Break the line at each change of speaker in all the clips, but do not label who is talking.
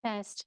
Test.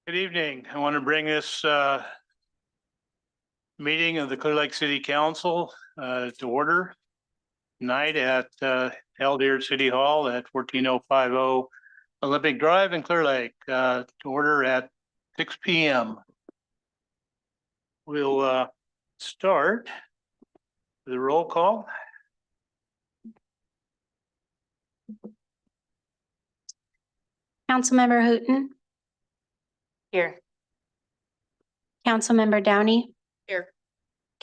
Good evening. I want to bring this meeting of the Clear Lake City Council to order tonight at held here at City Hall at 14050 Olympic Drive in Clear Lake, to order at 6 p.m. We'll start with a roll call.
Councilmember Hooton.
Here.
Councilmember Downey.
Here.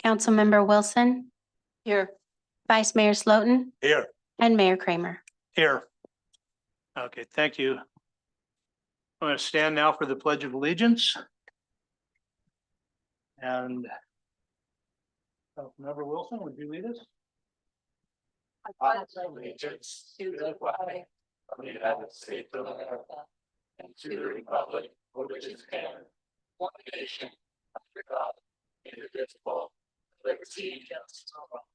Councilmember Wilson.
Here.
Vice Mayor Slotin.
Here.
And Mayor Kramer.
Here. Okay, thank you. I'm going to stand now for the Pledge of Allegiance. And Councilmember Wilson, would you lead us?
I pledge allegiance to the flag of the United States of America and to the republic for which it stands, one nation, under God, indivisible, with liberty and justice for all.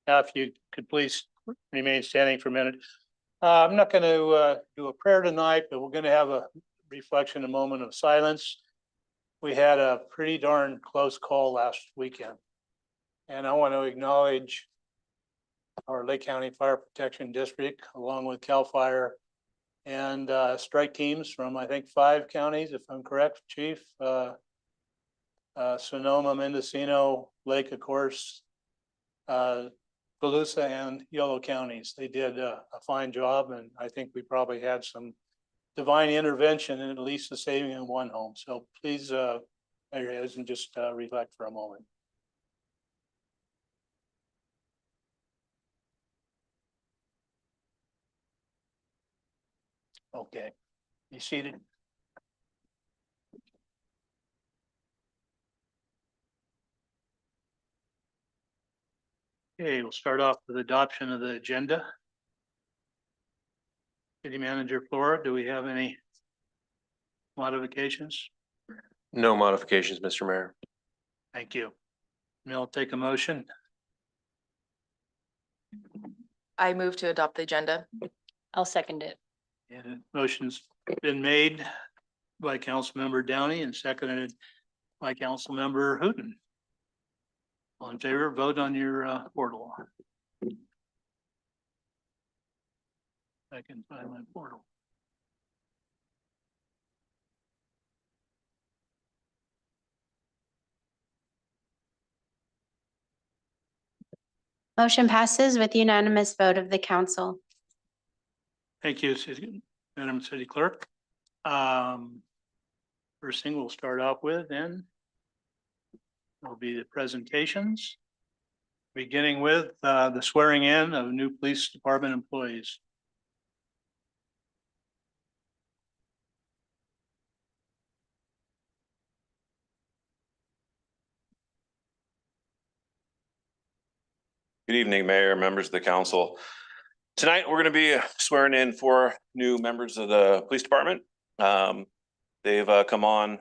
Now, if you could please remain standing for a minute. I'm not going to do a prayer tonight, but we're going to have a reflection, a moment of silence. We had a pretty darn close call last weekend, and I want to acknowledge our Lake County Fire Protection District, along with CAL FIRE and strike teams from, I think, 5 counties, if I'm correct, Chief. Sonoma, Mendocino, Lake, of course, Volusia and Yolo counties. They did a fine job, and I think we probably had some divine intervention in at least the saving of one home. So please, bow your heads and just reflect for a moment. Okay, be seated. Okay, we'll start off with adoption of the agenda. City Manager Flora, do we have any modifications?
No modifications, Mr. Mayor.
Thank you. And I'll take a motion.
I move to adopt the agenda.
I'll second it.
And motion's been made by Councilmember Downey and seconded by Councilmember Hooton. All in favor, vote on your portal. I can find my portal.
Motion passes with unanimous vote of the council.
Thank you, Madam City Clerk. First thing we'll start off with then will be the presentations, beginning with the swearing in of new police department employees.
Good evening, Mayor, members of the council. Tonight, we're going to be swearing in 4 new members of the police department. They've come on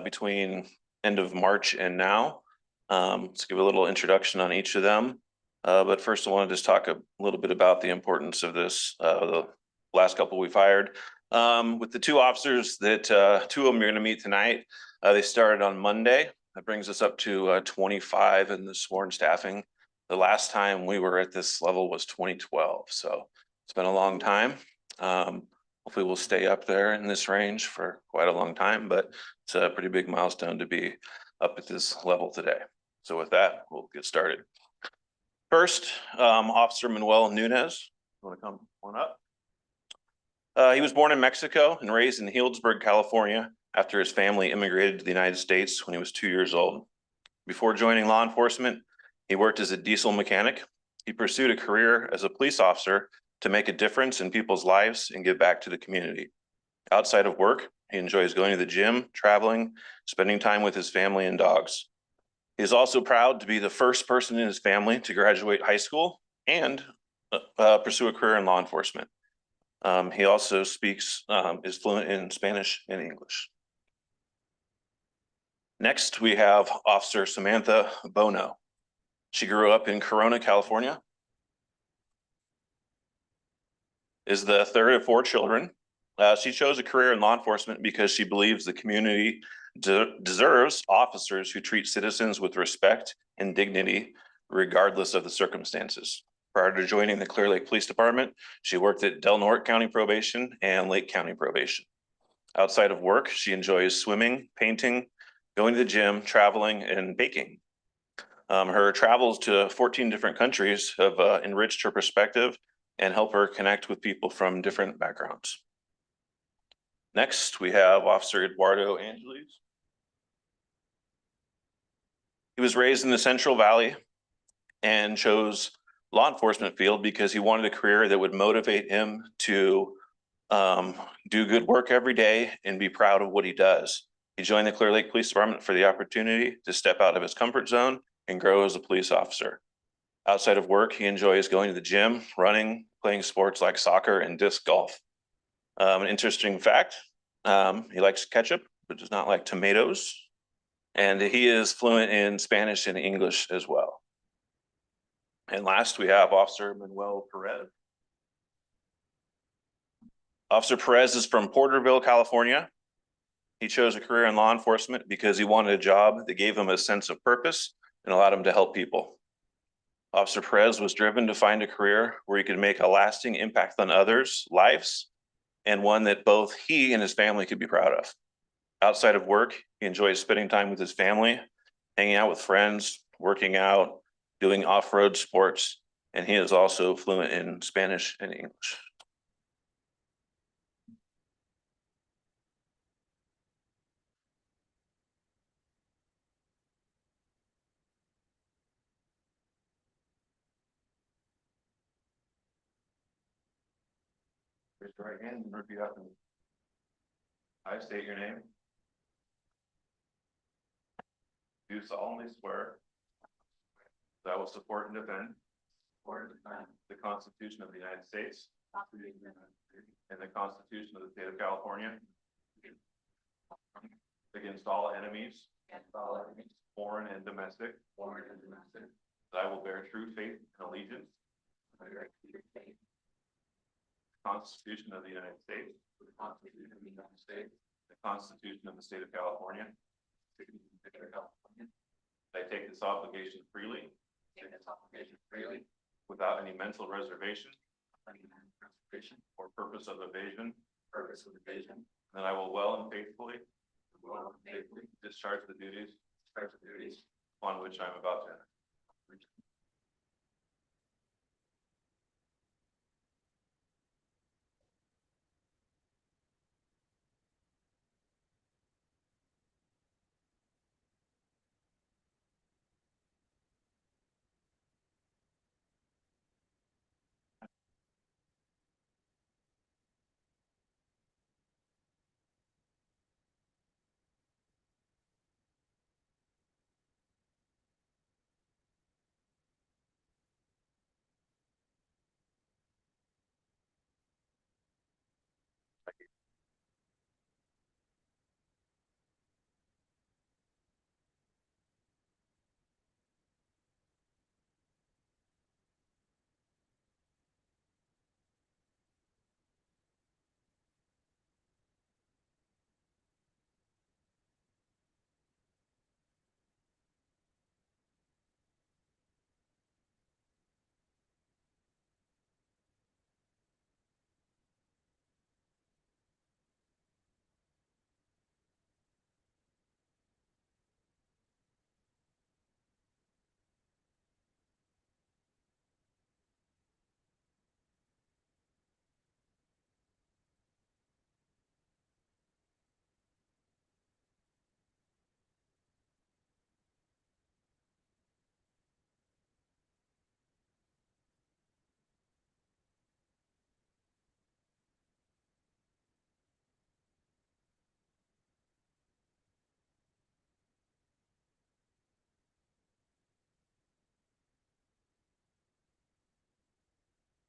between end of March and now. Let's give a little introduction on each of them. But first, I want to just talk a little bit about the importance of this. The last couple we've hired. With the 2 officers that 2 of them you're going to meet tonight, they started on Monday. That brings us up to 25 in the sworn staffing. The last time we were at this level was 2012. So it's been a long time. Hopefully we'll stay up there in this range for quite a long time, but it's a pretty big milestone to be up at this level today. So with that, we'll get started. First, Officer Manuel Nunez. You want to come on up? He was born in Mexico and raised in Healdsburg, California, after his family immigrated to the United States when he was 2 years old. Before joining law enforcement, he worked as a diesel mechanic. He pursued a career as a police officer to make a difference in people's lives and give back to the community. Outside of work, he enjoys going to the gym, traveling, spending time with his family and dogs. He is also proud to be the first person in his family to graduate high school and pursue a career in law enforcement. He also is fluent in Spanish and English. Next, we have Officer Samantha Bono. She grew up in Corona, California, is the 3rd of 4 children, She chose a career in law enforcement because she believes the community deserves officers who treat citizens with respect and dignity, regardless of the circumstances. Prior to joining the Clear Lake Police Department, she worked at Del Norte County Probation and Lake County Probation. Outside of work, she enjoys swimming, painting, going to the gym, traveling, and baking. Her travels to 14 different countries have enriched her perspective and help her connect with people from different backgrounds. Next, we have Officer Eduardo Angeles. He was raised in the Central Valley and chose law enforcement field because he wanted a career that would motivate him to do good work every day and be proud of what he does. He joined the Clear Lake Police Department for the opportunity to step out of his comfort zone and grow as a police officer. Outside of work, he enjoys going to the gym, running, playing sports like soccer and disc golf. An interesting fact, he likes ketchup, but does not like tomatoes. And he is fluent in Spanish and English as well. And last, we have Officer Manuel Perez. Officer Perez is from Porterville, California. He chose a career in law enforcement because he wanted a job that gave him a sense of purpose and allowed him to help people. Officer Perez was driven to find a career where he could make a lasting impact on others' lives and one that both he and his family could be proud of. Outside of work, he enjoys spending time with his family, hanging out with friends, working out, doing off-road sports, and he is also fluent in Spanish and English. Raise your right hand and repeat after me. I state your name. Do solemnly swear that I will support and defend the Constitution of the United States and the Constitution of the State of California against all enemies, foreign and domestic, that I will bear true faith and allegiance to the Constitution of the United States, the Constitution of the State of California. I take this obligation freely without any mental reservation or purpose of evasion, and I will well and faithfully discharge the duties on which I am about to enter.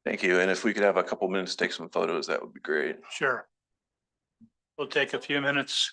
Thank you. And if we could have a couple minutes to take some photos, that would be great.
Sure. We'll take a few minutes.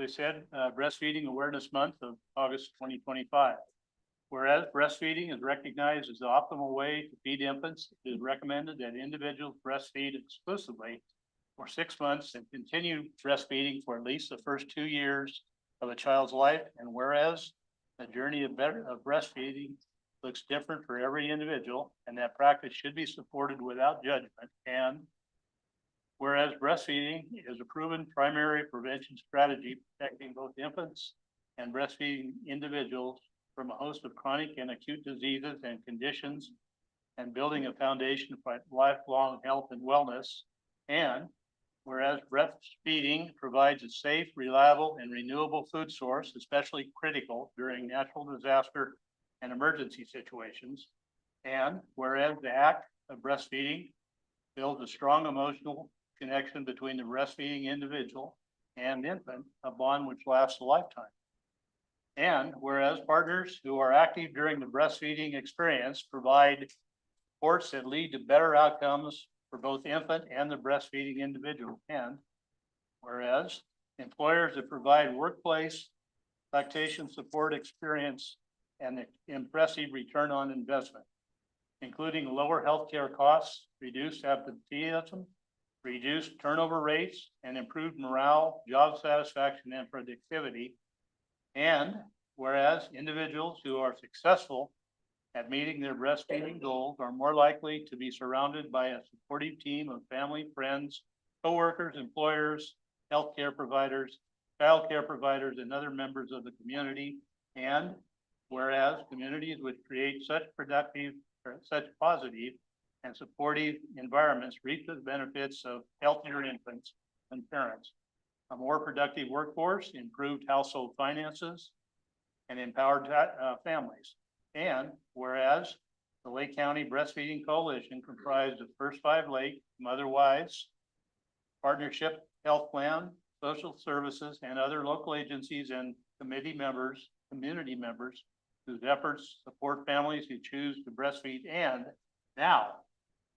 they said, Breastfeeding Awareness Month of August 2025. Whereas breastfeeding is recognized as the optimal way to feed infants, it is recommended that individuals breastfeed exclusively for 6 months and continue breastfeeding for at least the first 2 years of a child's life. And whereas the journey of breastfeeding looks different for every individual, and that practice should be supported without judgment. And whereas breastfeeding is a proven primary prevention strategy protecting both infants and breastfeeding individuals from a host of chronic and acute diseases and conditions, and building a foundation for lifelong health and wellness. And whereas breastfeeding provides a safe, reliable, and renewable food source, especially critical during natural disaster and emergency situations. And whereas the act of breastfeeding builds a strong emotional connection between the breastfeeding individual and infant, a bond which lasts a lifetime. And whereas partners who are active during the breastfeeding experience provide supports that lead to better outcomes for both infant and the breastfeeding individual. And whereas employers that provide workplace lactation support experience and impressive return on investment, including lower healthcare costs, reduced absenteeism, reduced turnover rates, and improved morale, job satisfaction, and productivity. And whereas individuals who are successful at meeting their breastfeeding goals are more likely to be surrounded by a supportive team of family, friends, coworkers, employers, healthcare providers, childcare providers, and other members of the community. And whereas communities which create such positive and supportive environments reap the benefits of healthier infants and parents, a more productive workforce, improved household finances, and empowered families. And whereas the Lake County Breastfeeding Coalition, comprised of First 5 Lake, Motherwise, Partnership Health Plan, Social Services, and other local agencies and community members whose efforts support families who choose to breastfeed. And now,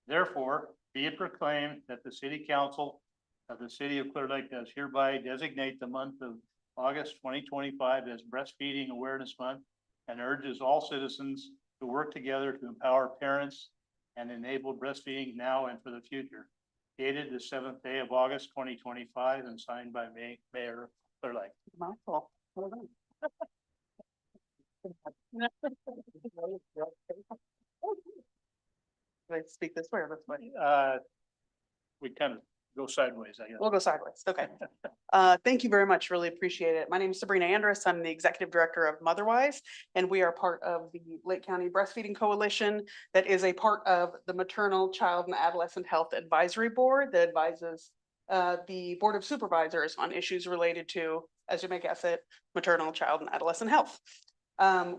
therefore, be it proclaimed that the City Council of the City of Clear Lake does hereby designate the month of August 2025 as Breastfeeding Awareness Month, and urges all citizens to work together to empower parents and enable breastfeeding now and for the future. Dated the 7th day of August 2025 and signed by Mayor Clear Lake.
Mouthful. Well done. Do I speak this way or this way?
We kind of go sideways, I guess.
We'll go sideways. Okay. Thank you very much. Really appreciate it. My name is Sabrina Andrus. I'm the Executive Director of Motherwise, and we are part of the Lake County Breastfeeding Coalition that is a part of the Maternal, Child, and Adolescent Health Advisory Board that advises the Board of Supervisors on issues related to, as you may guess it, maternal, child, and adolescent health.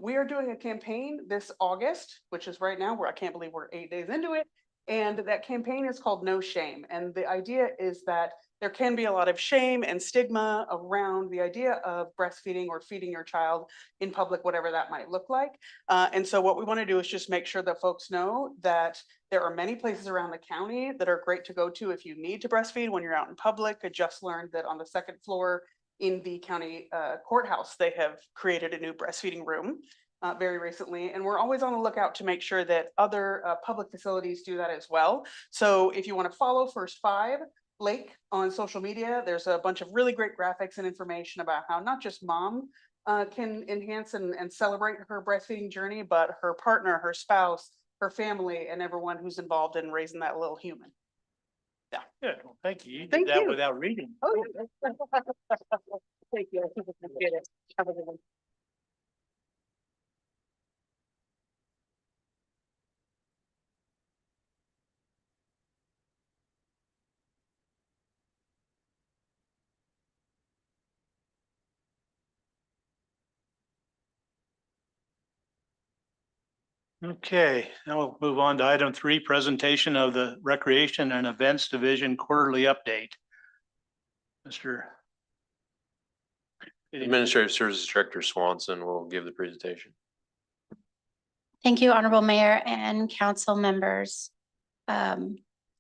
We are doing a campaign this August, which is right now, where I can't believe we're 8 days into it. And that campaign is called No Shame. And the idea is that there can be a lot of shame and stigma around the idea of breastfeeding or feeding your child in public, whatever that might look like. And so what we want to do is just make sure that folks know that there are many places around the county that are great to go to if you need to breastfeed when you're out in public. I just learned that on the 2nd floor in the county courthouse, they have created a new breastfeeding room very recently, and we're always on the lookout to make sure that other public facilities do that as well. So if you want to follow First 5 Lake on social media, there's a bunch of really great graphics and information about how not just mom can enhance and celebrate her breastfeeding journey, but her partner, her spouse, her family, and everyone who's involved in raising that little human. Yeah.
Good. Well, thank you. You
Thank
did that
you.
without reading.
Oh, yeah. Thank you. I appreciate it. Have a good one.
Okay, now we'll move on to item 3, presentation of the Recreation and Events Division quarterly update. Mr.
Administrative Services Director Swanson will give the presentation.
Thank you, Honorable Mayor and council members.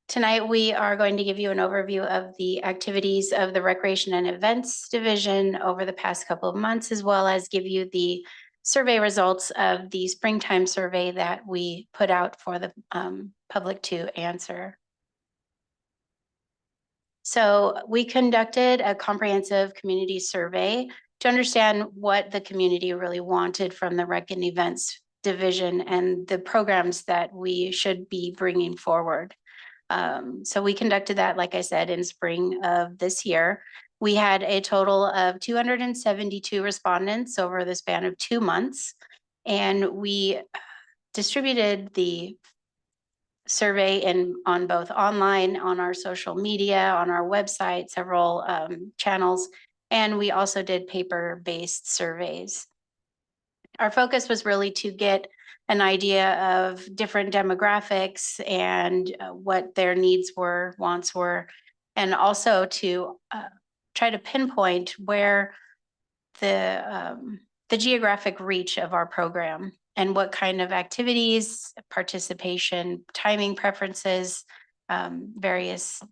Tonight, we are going to give you an overview of the activities of the Recreation and Events Division over the past couple of months, as well as give you the survey results of the springtime survey that we put out for the public to answer. So we conducted a comprehensive community survey to understand what the community really wanted from the Rec and Events Division and the programs that we should be bringing forward. So we conducted that, like I said, in spring of this year. We had a total of 272 respondents over the span of 2 months, and we distributed the survey on both online, on our social media, on our website, several channels, and we also did paper-based surveys. Our focus was really to get an idea of different demographics and what their needs were, wants were, and also to try to pinpoint where the geographic reach of our program and what kind of activities, participation, timing preferences, various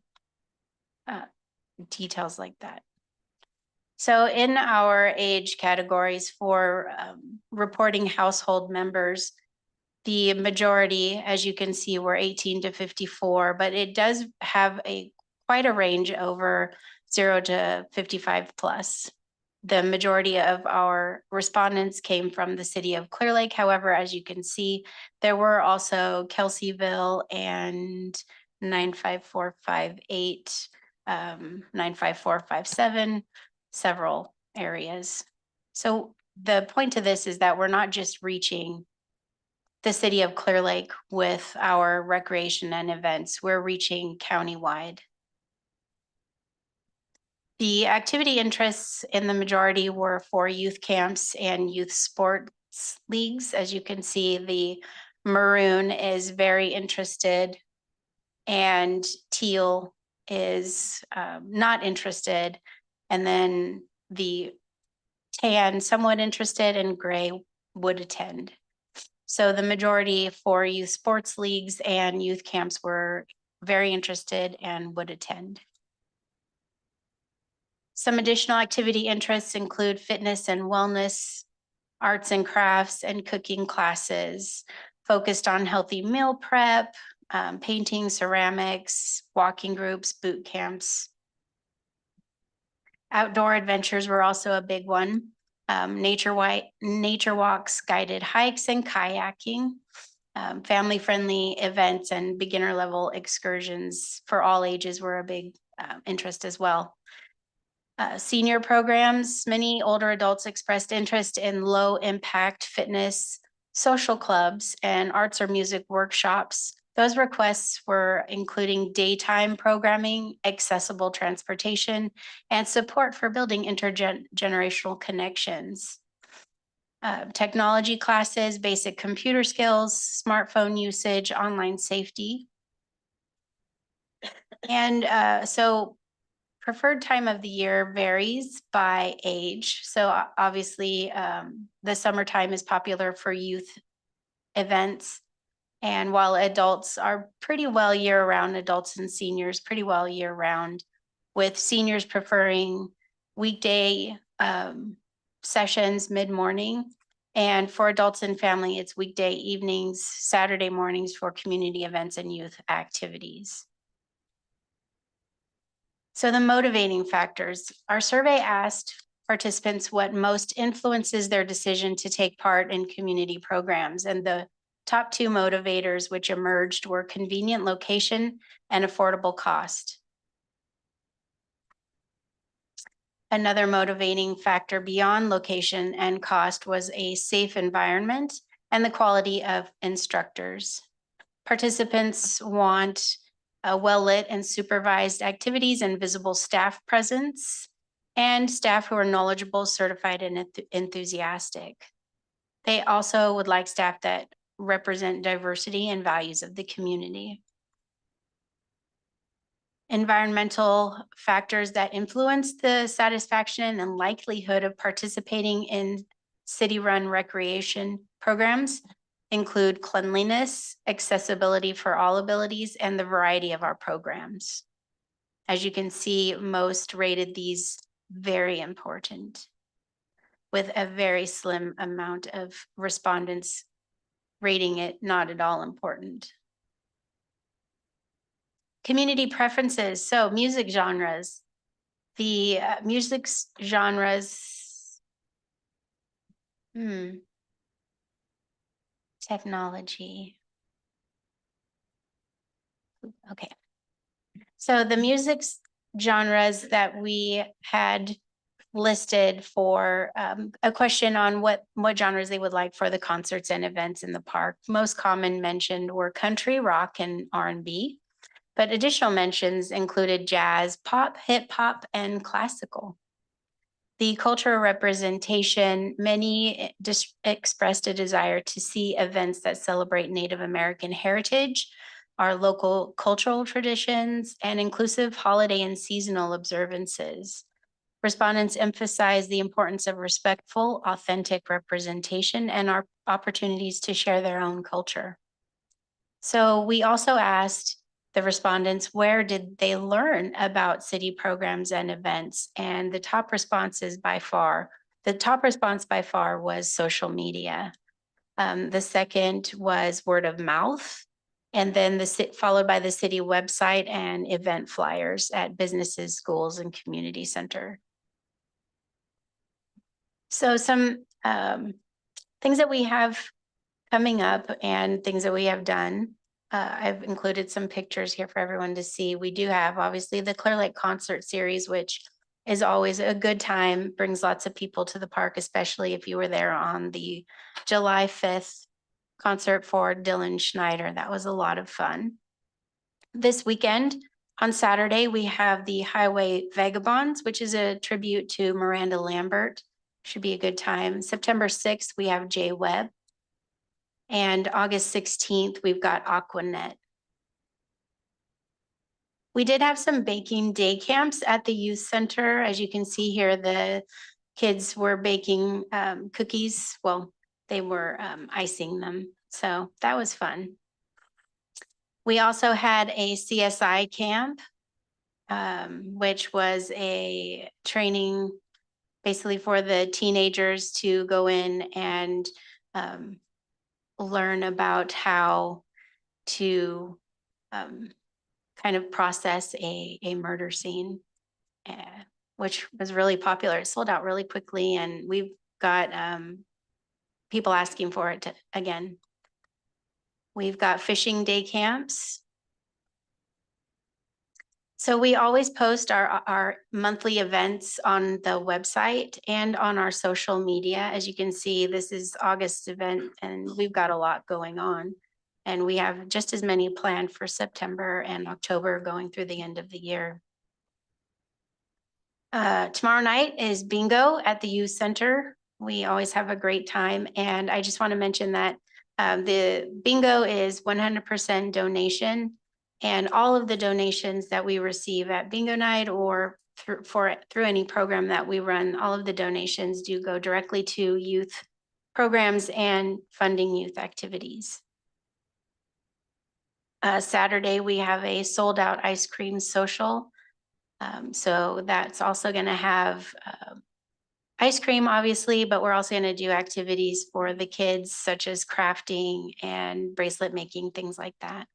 details like that. So in our age categories for reporting household members, the majority, as you can see, were 18 to 54, but it does have quite a range over 0 to 55 plus. The majority of our respondents came from the city of Clear Lake. However, as you can see, there were also Kelseyville and 95458, 95457, several areas. So the point to this is that we're not just reaching the city of Clear Lake with our recreation and events, we're reaching countywide. The activity interests in the majority were for youth camps and youth sports leagues. As you can see, the maroon is very interested and teal is not interested. And then the tan, somewhat interested, and gray would attend. So the majority for youth sports leagues and youth camps were very interested and would attend. Some additional activity interests include fitness and wellness, arts and crafts, and cooking classes focused on healthy meal prep, painting, ceramics, walking groups, boot camps. Outdoor adventures were also a big one. Nature walks, guided hikes, and kayaking. Family-friendly events and beginner-level excursions for all ages were a big interest as well. Senior programs, many older adults expressed interest in low-impact fitness, social clubs, and arts or music workshops. Those requests were including daytime programming, accessible transportation, and support for building intergenerational connections. Technology classes, basic computer skills, smartphone usage, online safety. And so preferred time of the year varies by age. So obviously, the summertime is popular for youth events. And while adults are pretty well year-round, adults and seniors pretty well year-round, with seniors preferring weekday sessions mid-morning. And for adults and family, it's weekday evenings, Saturday mornings for community events and youth activities. So the motivating factors, our survey asked participants what most influences their decision to take part in community programs. And the top two motivators which emerged were convenient location and affordable cost. Another motivating factor beyond location and cost was a safe environment and the quality of instructors. Participants want well-lit and supervised activities and visible staff presence, and staff who are knowledgeable, certified, and enthusiastic. They also would like staff that represent diversity and values of the community. Environmental factors that influence the satisfaction and likelihood of participating in city-run recreation programs include cleanliness, accessibility for all abilities, and the variety of our programs. As you can see, most rated these very important, with a very slim amount of respondents rating it not at all important. Community preferences, so music genres. The music genres, technology. Okay. So the music genres that we had listed for a question on what genres they would like for the concerts and events in the park. Most common mentioned were country, rock, and R&B, but additional mentions included jazz, pop, hip hop, and classical. The cultural representation, many just expressed a desire to see events that celebrate Native American heritage, our local cultural traditions, and inclusive holiday and seasonal observances. Respondents emphasize the importance of respectful, authentic representation and our opportunities to share their own culture. So we also asked the respondents, where did they learn about city programs and events? And the top response by far was social media. The second was word of mouth. And then followed by the city website and event flyers at businesses, schools, and community center. So some things that we have coming up and things that we have done. I've included some pictures here for everyone to see. We do have obviously the Clear Lake concert series, which is always a good time, brings lots of people to the park, especially if you were there on the July 5th concert for Dylan Schneider. That was a lot of fun. This weekend, on Saturday, we have the Highway Vagabonds, which is a tribute to Miranda Lambert. Should be a good time. September 6th, we have Jay Webb. And August 16th, we've got Aquanet. We did have some baking day camps at the youth center. As you can see here, the kids were baking cookies. Well, they were icing them. So that was fun. We also had a CSI camp, which was a training basically for the teenagers to go in and learn about how to kind of process a murder scene, which was really popular. It sold out really quickly, and we've got people asking for it again. We've got fishing day camps. So we always post our monthly events on the website and on our social media. As you can see, this is August's event, and we've got a lot going on. And we have just as many planned for September and October going through the end of the year. Tomorrow night is bingo at the youth center. We always have a great time. And I just want to mention that the bingo is 100% donation. And all of the donations that we receive at bingo night or through any program that we run, all of the donations do go directly to youth programs and funding youth activities. Saturday, we have a sold out ice cream social. So that's also going to have ice cream, obviously, but we're also going to do activities for the kids, such as crafting and bracelet making, things like that.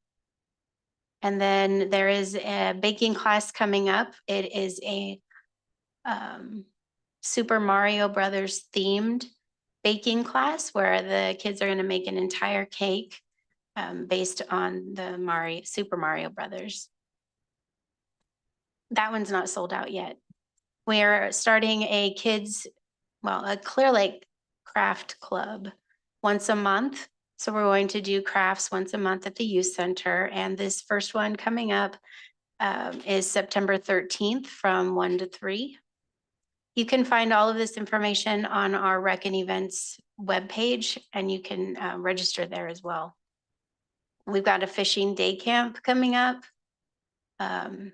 And then there is a baking class coming up. It is a Super Mario Brothers themed baking class where the kids are going to make an entire cake based on the Super Mario Brothers. That one's not sold out yet. We're starting a Clear Lake craft club once a month. So we're going to do crafts once a month at the youth center. And this first one coming up is September 13th from 1 to 3. You can find all of this information on our Rec and Events webpage, and you can register there as well. We've got a fishing day camp coming up on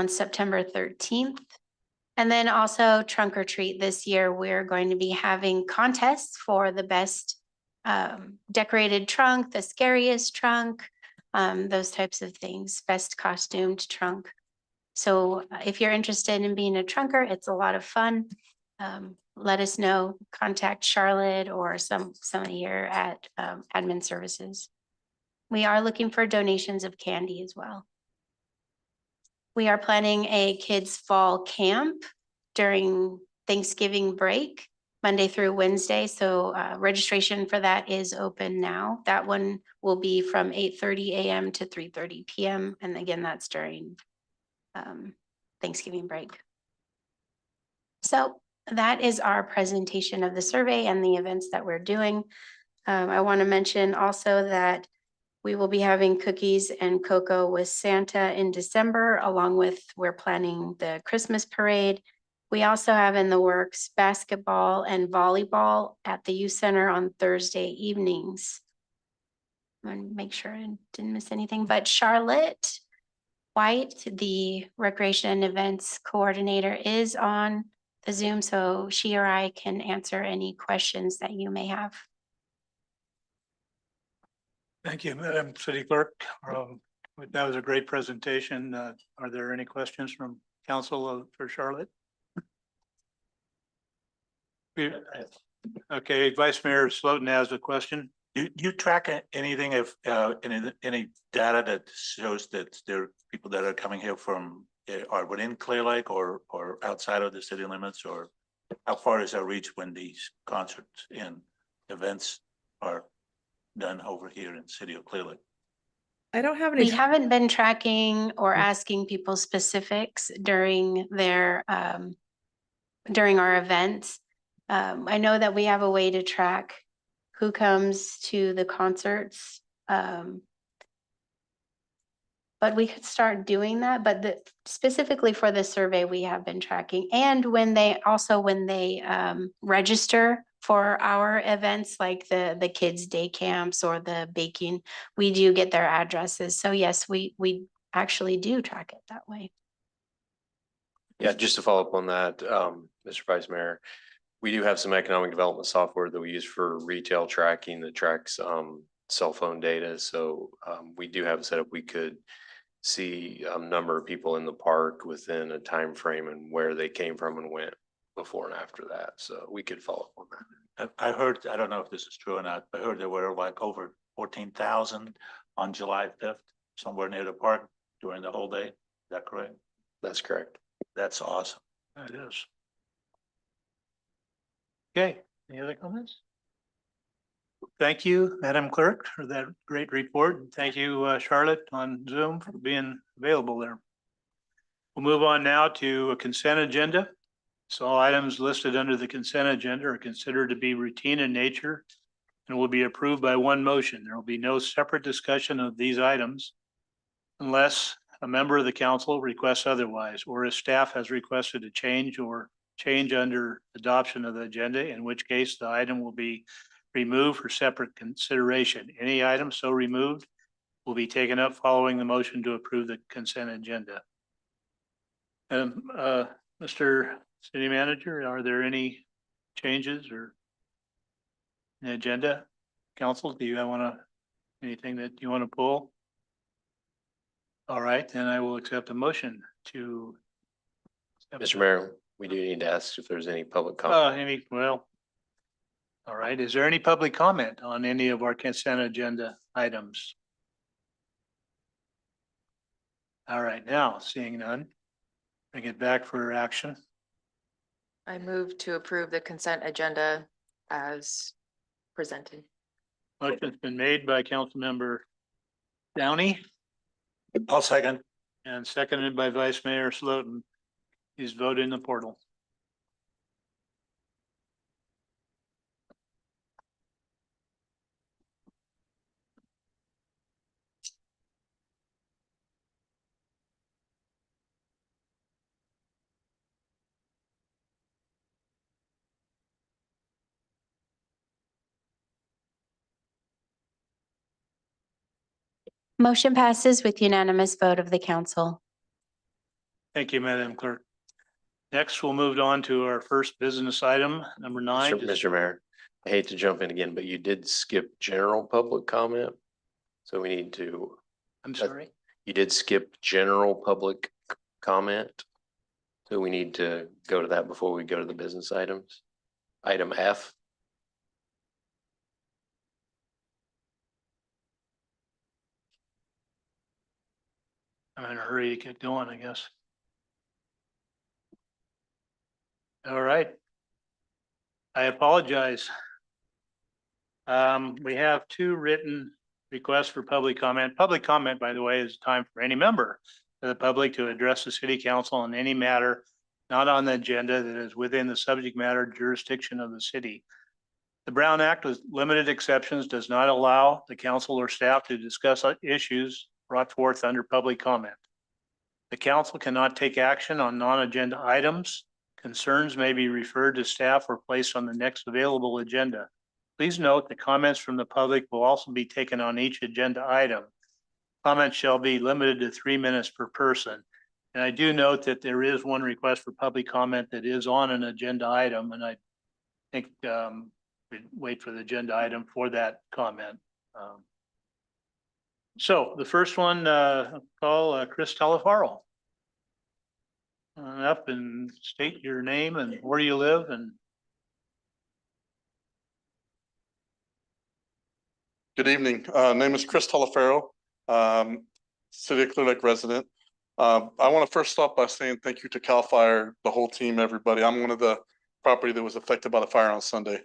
September 13th. And then also trunk or treat this year, we're going to be having contests for the best decorated trunk, the scariest trunk, those types of things, best costumed trunk. So if you're interested in being a trunker, it's a lot of fun. Let us know, contact Charlotte or somebody here at Admin Services. We are looking for donations of candy as well. We are planning a kids' fall camp during Thanksgiving break, Monday through Wednesday. So registration for that is open now. That one will be from 8:30 a.m. to 3:30 p.m. And again, that's during Thanksgiving break. So that is our presentation of the survey and the events that we're doing. I want to mention also that we will be having cookies and cocoa with Santa in December, along with we're planning the Christmas parade. We also have in the works basketball and volleyball at the youth center on Thursday evenings. I'm gonna make sure I didn't miss anything, but Charlotte White, the recreation and events coordinator, is on the Zoom, so she or I can answer any questions that you may have.
Thank you, Madam City Clerk. That was a great presentation. Are there any questions from council for Charlotte? Okay, Vice Mayor Slotin has a question.
Do you track anything if any data that shows that there are people that are coming here from are within Clear Lake or outside of the city limits, or how far is our reach when these concerts and events are done over here in the city of Clear Lake?
I don't have
We
any.
haven't been tracking or asking people specifics during their during our events. I know that we have a way to track who comes to the concerts. But we could start doing that, but specifically for the survey, we have been tracking. And when they register for our events, like the kids' day camps or the baking, we do get their addresses. So yes, we actually do track it that way.
Yeah, just to follow up on that, Mr. Vice Mayor, we do have some economic development software that we use for retail tracking that tracks cell phone data. So we do have a setup. We could see a number of people in the park within a time frame and where they came from and went before and after that. So we could follow up on that.
I heard, I don't know if this is true or not, but I heard there were like over 14,000 on July 5th, somewhere near the park during the whole day. Is that correct?
That's correct.
That's awesome.
It is. Okay, any other comments? Thank you, Madam Clerk, for that great report. And thank you, Charlotte on Zoom for being available there. We'll move on now to a consent agenda. So all items listed under the consent agenda are considered to be routine in nature and will be approved by one motion. There will be no separate discussion of these items unless a member of the council requests otherwise, or if staff has requested a change under adoption of the agenda, in which case the item will be removed for separate consideration. Any item so removed will be taken up following the motion to approve the consent agenda. Mr. City Manager, are there any changes or an agenda? Council, do you anything that you want to pull? All right, then I will accept a motion to.
Mr. Mayor, we do need to ask if there's any public comment.
All right, is there any public comment on any of our consent agenda items? All right, now seeing none, bring it back for action.
I move to approve the consent agenda as presented.
Motion's been made by Councilmember Downey
I'll second.
and seconded by Vice Mayor Slotin. Please vote in the portal.
Motion passes with unanimous vote of the council.
Thank you, Madam Clerk. Next, we'll move on to our first business item, number 9.
Mr. Mayor, I hate to jump in again, but you did skip general public comment. So we need to,
I'm sorry.
you did skip general public comment. So we need to go to that before we go to the business items. Item F.
I'm in a hurry to get going, I guess. All right. I apologize. We have 2 written requests for public comment. Public comment, by the way, is time for any member of the public to address the city council on any matter not on the agenda that is within the subject matter jurisdiction of the city. The Brown Act, with limited exceptions, does not allow the council or staff to discuss issues brought forth under public comment. The council cannot take action on non-agenda items. Concerns may be referred to staff or placed on the next available agenda. Please note that comments from the public will also be taken on each agenda item. Comments shall be limited to 3 minutes per person. And I do note that there is one request for public comment that is on an agenda item, and I think we'd wait for the agenda item for that comment. So the first one, call Chris Talafaro. Up and state your name and where you live and.
Good evening. Name is Chris Talafaro, City of Clear Lake resident. I want to first start by saying thank you to CAL FIRE, the whole team, everybody. I'm one of the property that was affected by the fire on Sunday.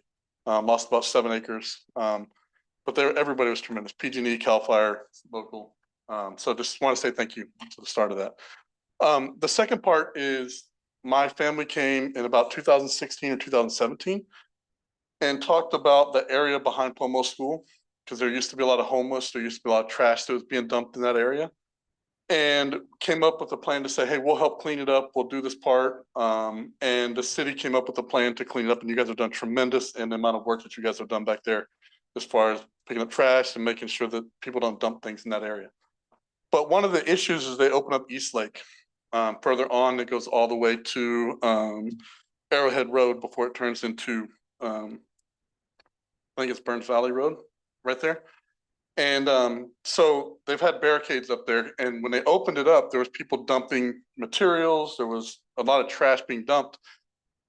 Lost about 7 acres. But everybody was tremendous. PG&E, CAL FIRE, local. So just want to say thank you to the start of that. The second part is my family came in about 2016 or 2017 and talked about the area behind Pomo School, because there used to be a lot of homeless, there used to be a lot of trash that was being dumped in that area. And came up with a plan to say, hey, we'll help clean it up, we'll do this part. And the city came up with a plan to clean it up, and you guys have done tremendous in the amount of work that you guys have done back there as far as picking up trash and making sure that people don't dump things in that area. But one of the issues is they open up East Lake. Further on, it goes all the way to Arrowhead Road before it turns into, I think it's Burns Valley Road right there. And so they've had barricades up there, and when they opened it up, there was people dumping materials. There was a lot of trash being dumped.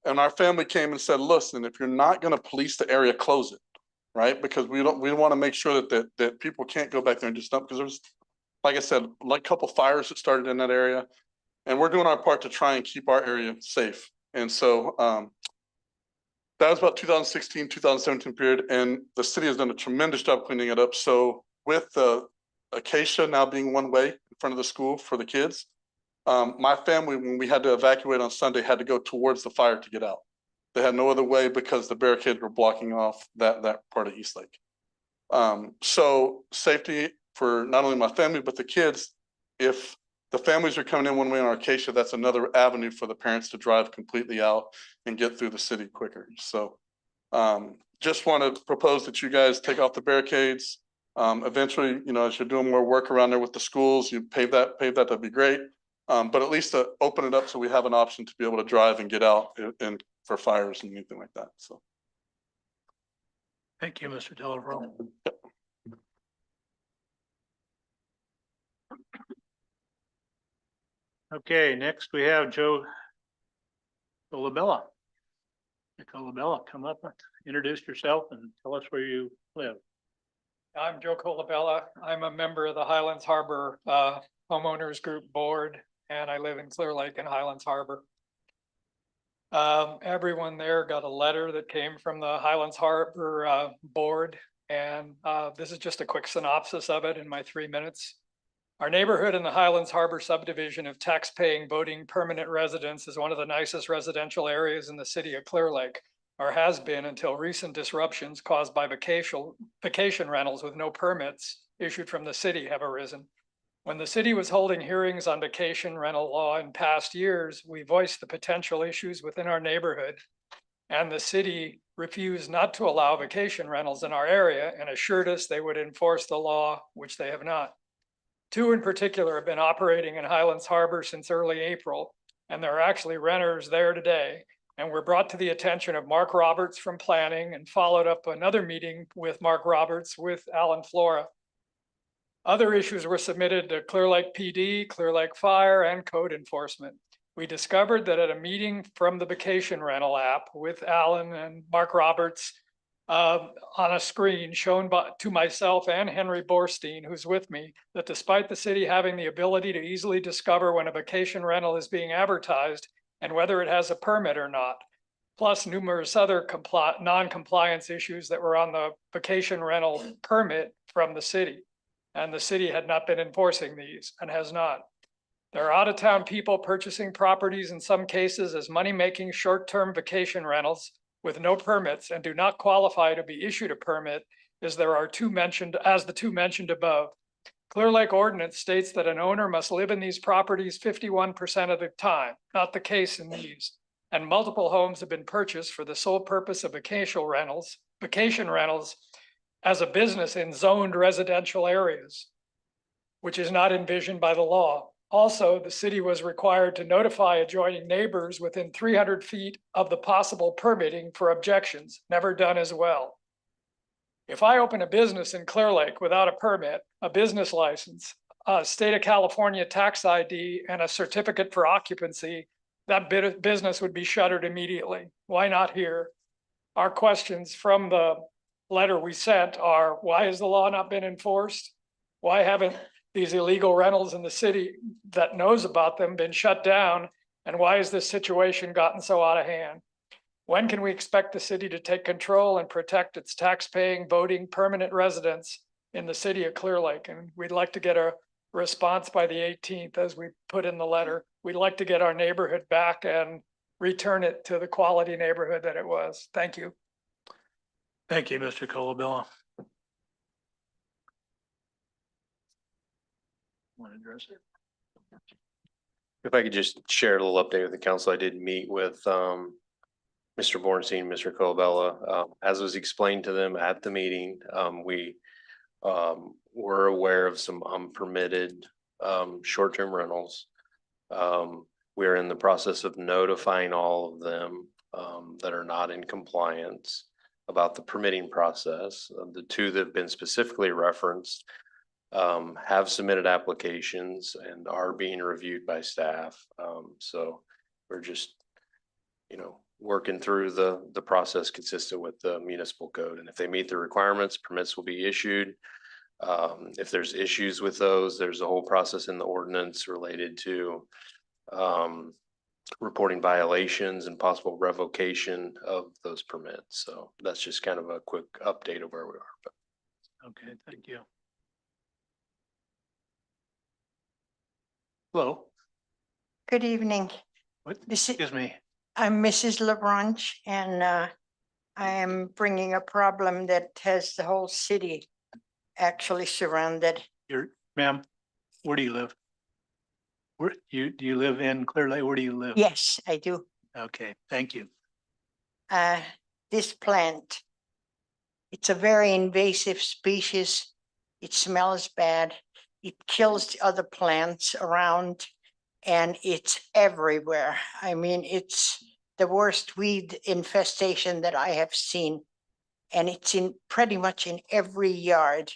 And our family came and said, listen, if you're not going to police the area, close it, right? Because we want to make sure that people can't go back there and just dump, because there's, like I said, like a couple fires that started in that area, and we're doing our part to try and keep our area safe. And so that was about 2016, 2017 period, and the city has done a tremendous job cleaning it up. So with the Acacia now being one way in front of the school for the kids, my family, when we had to evacuate on Sunday, had to go towards the fire to get out. They had no other way because the barricades were blocking off that part of East Lake. So safety for not only my family, but the kids. If the families are coming in one way on Acacia, that's another avenue for the parents to drive completely out and get through the city quicker. So just want to propose that you guys take off the barricades. Eventually, you know, as you're doing more work around there with the schools, you pave that, that'd be great. But at least to open it up so we have an option to be able to drive and get out and for fires and anything like that. So.
Thank you, Mr. Delavero. Okay, next we have Joe Colabella. Colabella, come up, introduce yourself and tell us where you live.
I'm Joe Colabella. I'm a member of the Highlands Harbor Homeowners Group Board, and I live in Clear Lake and Highlands Harbor. Everyone there got a letter that came from the Highlands Harbor Board, and this is just a quick synopsis of it in my 3 minutes. Our neighborhood in the Highlands Harbor subdivision of tax-paying voting permanent residents is one of the nicest residential areas in the city of Clear Lake, or has been until recent disruptions caused by vacation rentals with no permits issued from the city have arisen. When the city was holding hearings on vacation rental law in past years, we voiced the potential issues within our neighborhood, and the city refused not to allow vacation rentals in our area and assured us they would enforce the law, which they have not. 2 in particular have been operating in Highlands Harbor since early April. and there are actually renters there today, and were brought to the attention of Mark Roberts from planning and followed up another meeting with Mark Roberts with Alan Flora. Other issues were submitted to Clear Lake PD, Clear Lake Fire, and code enforcement. We discovered that at a meeting from the vacation rental app with Alan and Mark Roberts on a screen shown to myself and Henry Borstein, who's with me, that despite the city having the ability to easily discover when a vacation rental is being advertised and whether it has a permit or not, plus numerous other non-compliance issues that were on the vacation rental permit from the city. And the city had not been enforcing these and has not. There are out-of-town people purchasing properties in some cases as money-making short-term vacation rentals with no permits and do not qualify to be issued a permit as the two mentioned above. Clear Lake ordinance states that an owner must live in these properties 51% of the time, not the case in these. And multiple homes have been purchased for the sole purpose of vacation rentals as a business in zoned residential areas, which is not envisioned by the law. Also, the city was required to notify adjoining neighbors within 300 feet of the possible permitting for objections, never done as well. If I open a business in Clear Lake without a permit, a business license, a state of California tax ID, and a certificate for occupancy, that business would be shuttered immediately. Why not here? Our questions from the letter we sent are, why has the law not been enforced? Why haven't these illegal rentals in the city that knows about them been shut down? And why has this situation gotten so out of hand? When can we expect the city to take control and protect its tax-paying, voting, permanent residents in the city of Clear Lake? And we'd like to get a response by the 18th, as we put in the letter. We'd like to get our neighborhood back and return it to the quality neighborhood that it was. Thank you.
Thank you, Mr. Colabella. Want to address it?
If I could just share a little update with the council, I did meet with Mr. Bornstein, Mr. Colabella. As was explained to them at the meeting, we were aware of some unpermitted short-term rentals. We're in the process of notifying all of them that are not in compliance about the permitting process. The two that have been specifically referenced have submitted applications and are being reviewed by staff. So we're just, working through the process consistent with the municipal code. And if they meet the requirements, permits will be issued. If there's issues with those, there's a whole process in the ordinance related to reporting violations and possible revocation of those permits. So that's just kind of a quick update of where we are. But
Okay, thank you. Hello,
Good evening.
what,
This is,
excuse me,
I'm Mrs. LaBranche, and I am bringing a problem that has the whole city actually surrounded.
ma'am, where do you live? Where, do you live in Clear Lake? Where do you live?
Yes, I do.
Okay, thank you.
This plant, it's a very invasive species. It smells bad. It kills the other plants around, and it's everywhere. I mean, it's the worst weed infestation that I have seen. And it's in pretty much in every yard.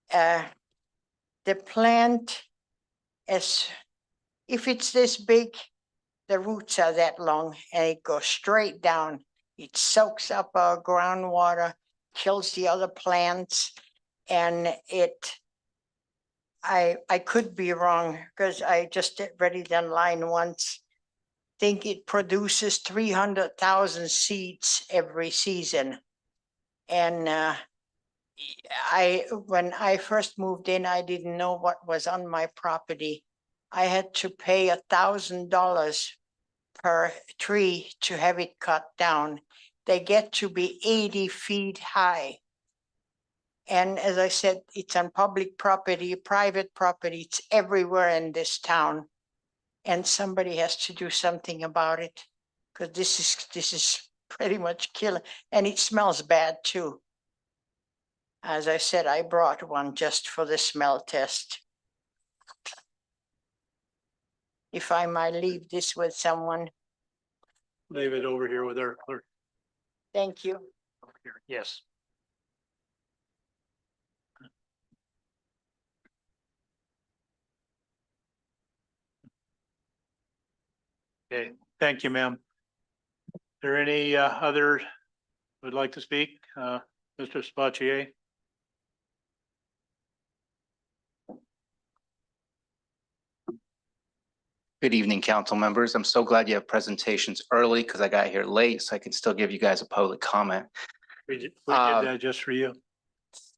The plant, if it's this big, the roots are that long and it goes straight down. It soaks up our groundwater, kills the other plants, and I could be wrong because I just read it online once. Think it produces 300,000 seeds every season. And when I first moved in, I didn't know what was on my property. I had to pay $1,000 per tree to have it cut down. They get to be 80 feet high. And as I said, it's on public property, private property, it's everywhere in this town. And somebody has to do something about it, because this is pretty much killing, and it smells bad too. As I said, I brought one just for the smell test. if I might leave this with someone.
Leave it over here with our clerk.
Thank you.
Over here. Yes. Okay, thank you, ma'am. Is there any other would like to speak? Mr. Spatier?
Good evening, council members. I'm so glad you have presentations early because I got here late, so I can still give you guys a public comment.
We did
Uh,
that just for you.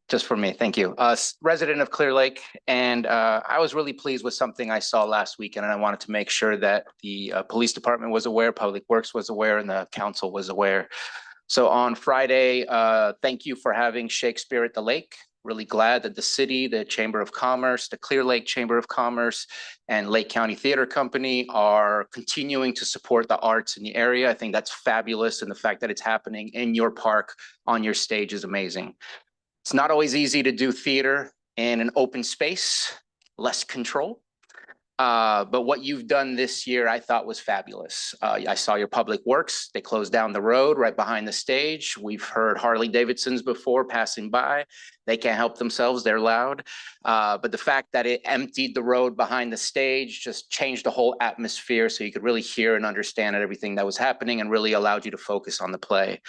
Just for me, thank you. Resident of Clear Lake, and I was really pleased with something I saw last weekend, and I wanted to make sure that the police department was aware, Public Works was aware, and the council was aware. So on Friday, thank you for having Shakespeare at the Lake. Really glad that the city, the Chamber of Commerce, the Clear Lake Chamber of Commerce, and Lake County Theater Company are continuing to support the arts in the area. I think that's fabulous, and the fact that it's happening in your park on your stage is amazing. It's not always easy to do theater in an open space, less control. But what you've done this year, I thought was fabulous. I saw your Public Works. They closed down the road right behind the stage. We've heard Harley Davidsons before passing by. They can't help themselves. They're loud. But the fact that it emptied the road behind the stage just changed the whole atmosphere so you could really hear and understand everything that was happening and really allowed you to focus on the play.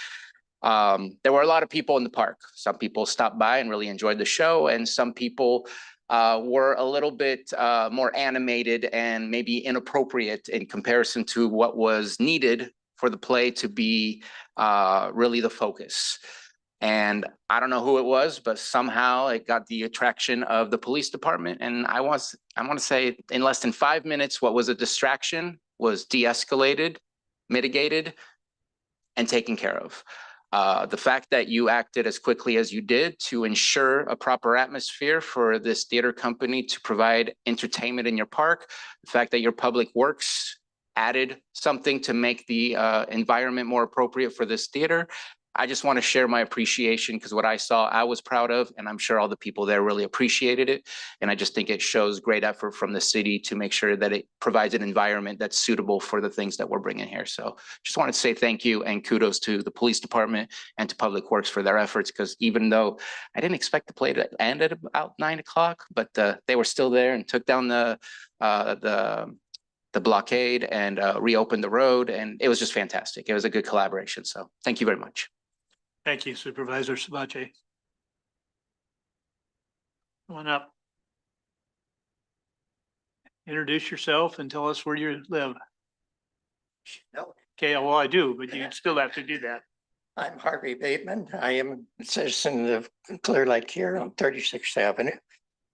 There were a lot of people in the park. Some people stopped by and really enjoyed the show, and some people were a little bit more animated and maybe inappropriate in comparison to what was needed for the play to be really the focus. And I don't know who it was, but somehow it got the attraction of the police department. And I want to say in less than 5 minutes, what was a distraction was de-escalated, mitigated, and taken care of. The fact that you acted as quickly as you did to ensure a proper atmosphere for this theater company to provide entertainment in your park, the fact that your Public Works added something to make the environment more appropriate for this theater. I just want to share my appreciation because what I saw, I was proud of, and I'm sure all the people there really appreciated it. And I just think it shows great effort from the city to make sure that it provides an environment that's suitable for the things that we're bringing here. So just wanted to say thank you and kudos to the police department and to Public Works for their efforts, because even though I didn't expect the play to end at about 9 o'clock, but they were still there and took down the blockade and reopened the road. And it was just fantastic. It was a good collaboration. So thank you very much.
Thank you, Supervisor Sabache. Come on up. Introduce yourself and tell us where you live.
No,
Okay, well, I do, but you still have to do that.
I'm Harvey Bateman. I am a citizen of Clear Lake here on 36th Avenue.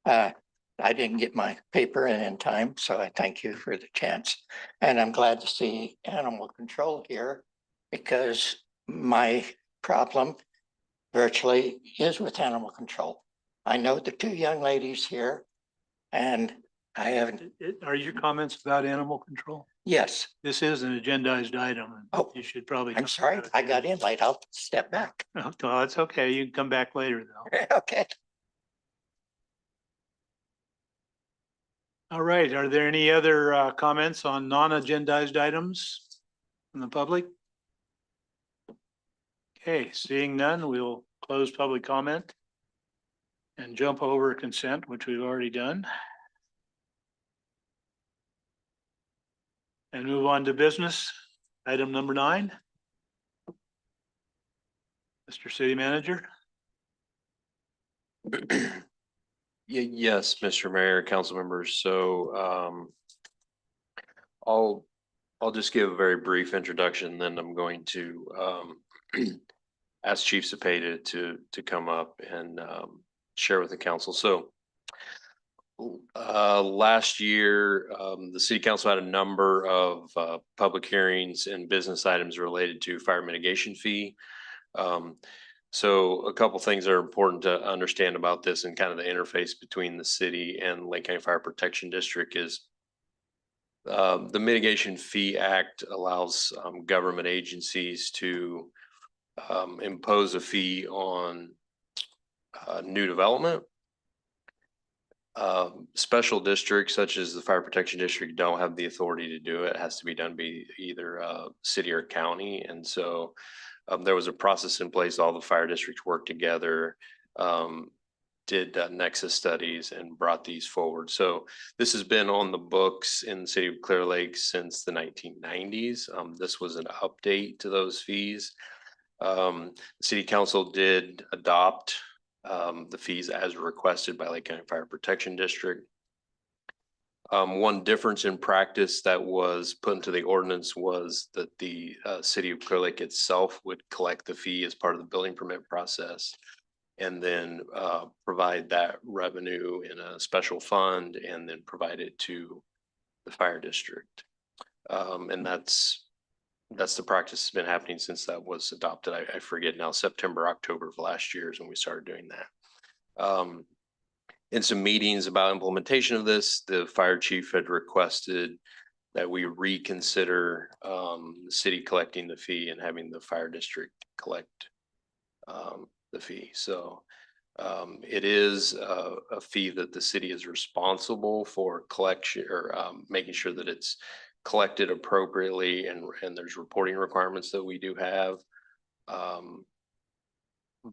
I didn't get my paper in time, so I thank you for the chance. And I'm glad to see animal control here because my problem virtually is with animal control. I know the two young ladies here and I haven't,
Are your comments about animal control?
yes,
This is an agendized item. And
Oh,
you should probably.
I'm sorry, I got in late. I'll step back.
Oh, well, it's okay. You can come back later though.
Okay.
All right. Are there any other comments on non-agendized items from the public? Okay, seeing none, we'll close public comment and jump over consent, which we've already done. And move on to business. Item number 9. Mr. City Manager.
Yes, Mr. Mayor, council members. So I'll just give a very brief introduction, then I'm going to ask Chief Cepeda to come up and share with the council. So last year, the city council had a number of public hearings and business items related to fire mitigation fee. So a couple things that are important to understand about this and kind of the interface between the city and Lake County Fire Protection District is the Mitigation Fee Act allows government agencies to impose a fee on new development. Special districts such as the fire protection district don't have the authority to do it. It has to be done by either city or county. And so there was a process in place. All the fire districts worked together, did nexus studies and brought these forward. So this has been on the books in the city of Clear Lake since the 1990s. This was an update to those fees. The city council did adopt the fees as requested by Lake County Fire Protection District. One difference in practice that was put into the ordinance was that the city of Clear Lake itself would collect the fee as part of the building permit process and then provide that revenue in a special fund and then provide it to the fire district. And that's the practice that's been happening since that was adopted. I forget now, September, October of last year is when we started doing that. In some meetings about implementation of this, the fire chief had requested that we reconsider the city collecting the fee and having the fire district collect the fee. So it is a fee that the city is responsible for collection or making sure that it's collected appropriately and there's reporting requirements that we do have.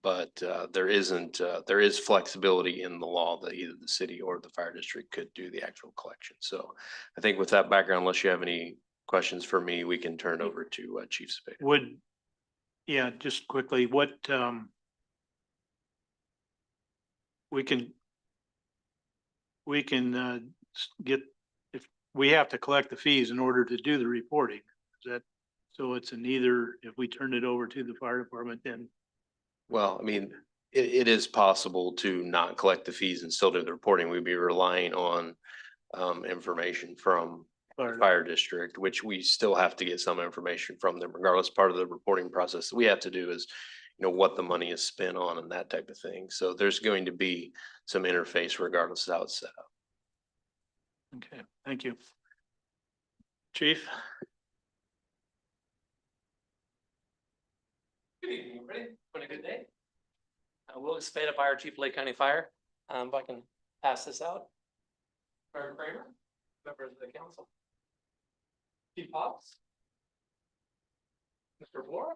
But there is flexibility in the law that either the city or the fire district could do the actual collection. So I think with that background, unless you have any questions for me, we can turn over to Chief Spada.
Yeah, just quickly, what, we can get, if we have to collect the fees in order to do the reporting, is that, so it's an either, if we turn it over to the fire department, then.
Well, I mean, it is possible to not collect the fees and still do the reporting. We'd be relying on information from the fire district, which we still have to get some information from them regardless. Part of the reporting process that we have to do is, you know, what the money is spent on and that type of thing. So there's going to be some interface regardless of how it's set up.
Okay, thank you. Chief?
Good evening, everybody. Been a good day. Will Spada, Fire Chief, Lake County Fire. If I can pass this out. Fire Kramer, members of the council. Chief Pops. Mr. Flora.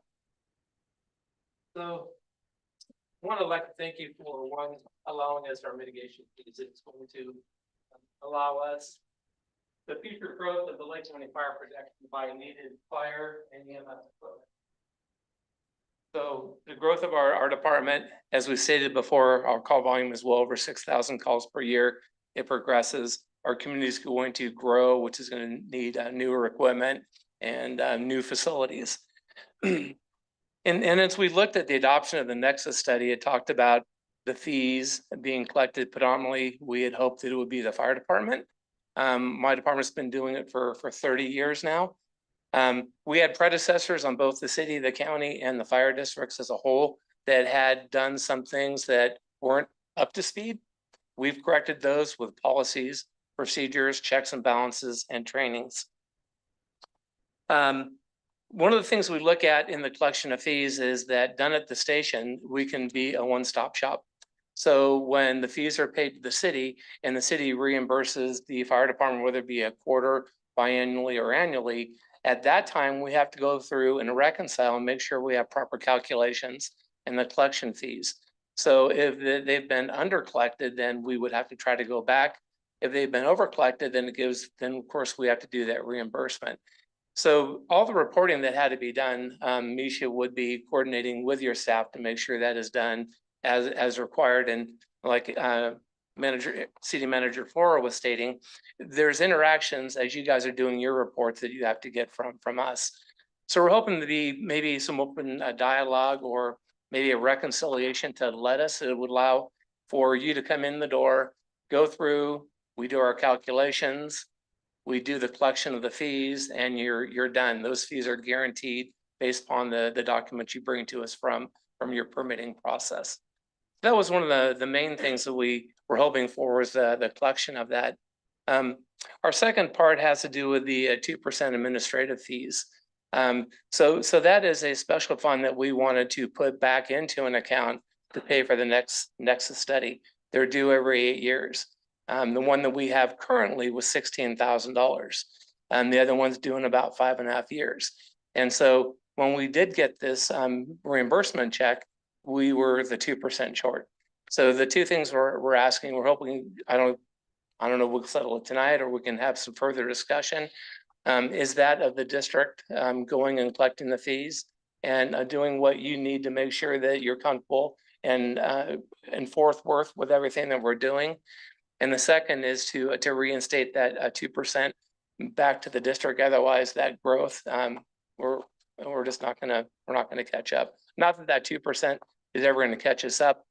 So I want to like to thank you for one, allowing us our mitigation fees. It's going to allow us the future growth of the Lake County Fire Protection by needed fire and EMS equipment. So the growth of our department, as we stated before, our call volume is well over 6,000 calls per year. It progresses. Our community is going to grow, which is going to need newer equipment and new facilities. And as we looked at the adoption of the Nexus study, it talked about the fees being collected predominantly. We had hoped that it would be the fire department. My department's been doing it for 30 years now. We had predecessors on both the city, the county, and the fire districts as a whole that had done some things that weren't up to speed. We've corrected those with policies, procedures, checks and balances, and trainings. One of the things we look at in the collection of fees is that done at the station, we can be a one-stop shop. So when the fees are paid to the city and the city reimburses the fire department, whether it be a quarter, biannually, or annually, at that time, we have to go through and reconcile and make sure we have proper calculations and the collection fees. So if they've been under collected, then we would have to try to go back. If they've been over collected, then of course we have to do that reimbursement. So all the reporting that had to be done, Misha would be coordinating with your staff to make sure that is done as required. And like City Manager Flora was stating, there's interactions as you guys are doing your reports that you have to get from us. So we're hoping to be maybe some open dialogue or maybe a reconciliation to let us. It would allow for you to come in the door, go through, we do our calculations, we do the collection of the fees, and you're done. Those fees are guaranteed based upon the documents you bring to us from your permitting process. That was one of the main things that we were hoping for, was the collection of that. Our second part has to do with the 2% administrative fees. So that is a special fund that we wanted to put back into an account to pay for the next Nexus study. They're due every 8 years. The one that we have currently was $16,000. And the other one's doing about 5.5 years. And so when we did get this reimbursement check, we were the 2% short. So the two things we're asking, we're hoping, I don't know, we'll settle it tonight or we can have some further discussion. Is that of the district going and collecting the fees and doing what you need to make sure that you're comfortable and forthwith with everything that we're doing. And the second is to reinstate that 2% back to the district. Otherwise, that growth, we're just not gonna catch up. Not that 2% is ever gonna catch us up.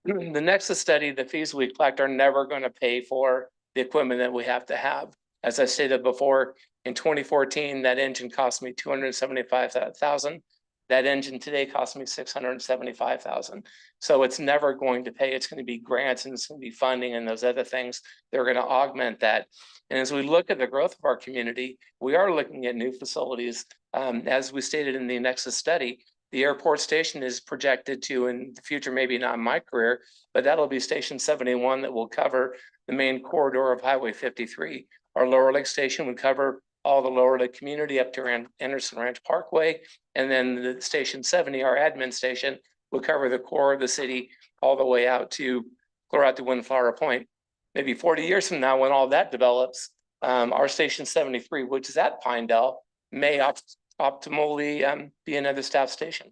The Nexus study, the fees we collect are never gonna pay for the equipment that we have to have. As I stated before, in 2014, that engine cost me $275,000. That engine today cost me $675,000. So it's never going to pay. It's going to be grants and it's going to be funding and those other things that are going to augment that. And as we look at the growth of our community, we are looking at new facilities. As we stated in the Nexus study, the airport station is projected to, in the future, maybe not in my career, but that'll be Station 71 that will cover the main corridor of Highway 53. Our Lower Lake Station would cover all the Lower Lake community up to Anderson Ranch Parkway. And then the Station 70, our admin station, will cover the core of the city all the way out to clear out to Windflower Point. Maybe 40 years from now, when all that develops, our Station 73, which is at Pinedale, may optimally be another staff station.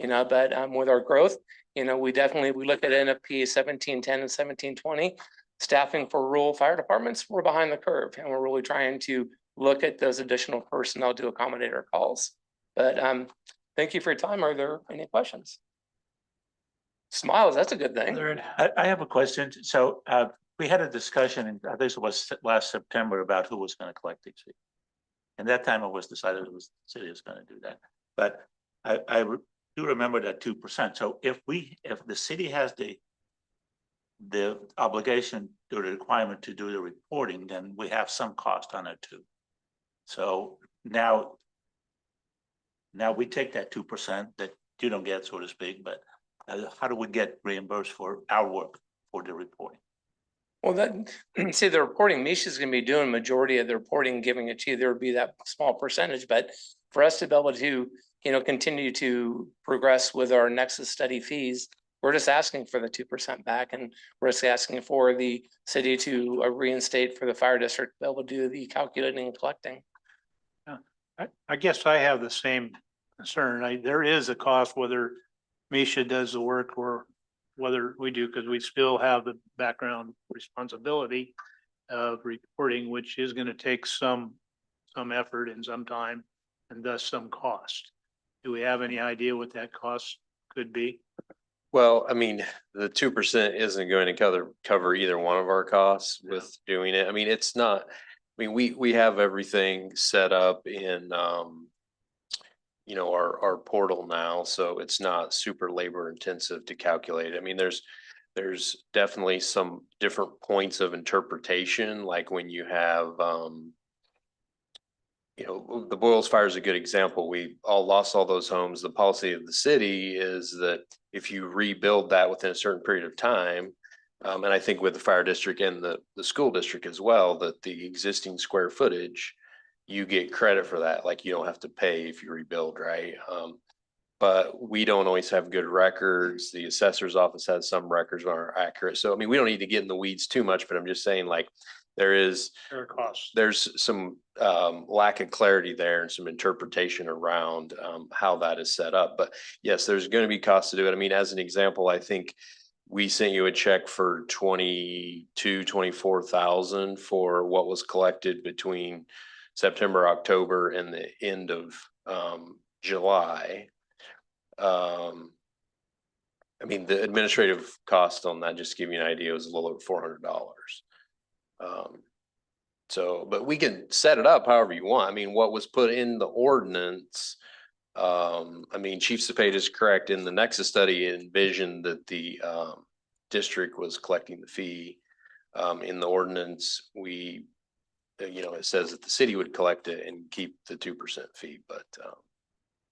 But with our growth, we look at NFP 1710 and 1720. Staffing for rural fire departments, we're behind the curve, and we're really trying to look at those additional personnel to accommodate our calls. But thank you for your time. Are there any questions? Smiles, that's a good thing.
I have a question. So we had a discussion, and I think it was last September, about who was going to collect these fees. And that time it was decided it was the city was going to do that. But I do remember that 2%. So if the city has the obligation or the requirement to do the reporting, then we have some cost on it too. So now we take that 2% that you don't get, so to speak, but how do we get reimbursed for our work for the reporting?
Well, see, the reporting, Misha's gonna be doing majority of the reporting, giving it to you. There would be that small percentage, but for us to be able to, continue to progress with our Nexus study fees, we're just asking for the 2% back, and we're just asking for the city to reinstate for the fire district to be able to do the calculating and collecting.
I guess I have the same concern. There is a cost whether Misha does the work or whether we do, because we still have the background responsibility of reporting, which is going to take some effort and some time and thus some cost. Do we have any idea what that cost could be?
Well, I mean, the 2% isn't going to cover either one of our costs with doing it. I mean, it's not, I mean, we have everything set up in, our portal now, so it's not super labor intensive to calculate. I mean, there's definitely some different points of interpretation, like when you have, the Boyles Fire is a good example. We all lost all those homes. The policy of the city is that if you rebuild that within a certain period of time, and I think with the fire district and the school district as well, that the existing square footage, you get credit for that. Like you don't have to pay if you rebuild, right? But we don't always have good records. The assessor's office has some records that aren't accurate. So, I mean, we don't need to get in the weeds too much, but I'm just saying, like, there's some lack of clarity there and some interpretation around how that is set up. But yes, there's going to be costs to do it. I mean, as an example, I think we sent you a check for 24,000 for what was collected between September, October, and the end of July. I mean, the administrative cost on that, just to give you an idea, was a little over $400. But we can set it up however you want. I mean, what was put in the ordinance, I mean, Chief Cepeda is correct. In the Nexus study, envisioned that the district was collecting the fee. In the ordinance, it says that the city would collect it and keep the 2% fee, but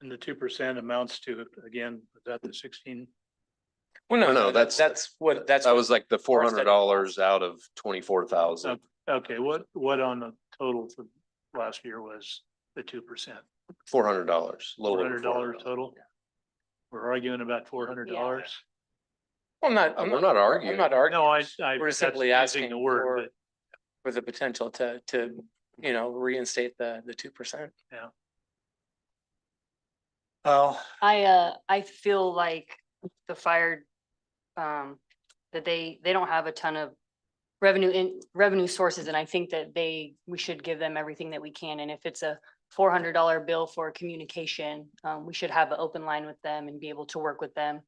and the 2% amounts to, again, was that the 16?
Well,
No,
no,
that's-
that's what, that's.
That
what-
was like the $400 out of 24,000.
Okay, what on the total for last year was the 2%?
$400, a little over
$400
$400.
total? We're arguing about $400?
Well,
We're not arguing.
I'm not arguing.
No, I.
We're
that's
simply
using
asking
the word,
for the potential to, reinstate the 2%.
Well,
I feel like the fire, that they don't have a ton of revenue sources, and I think that we should give them everything that we can, and if it's a $400 bill for communication, we should have an open line with them and be able to work with them.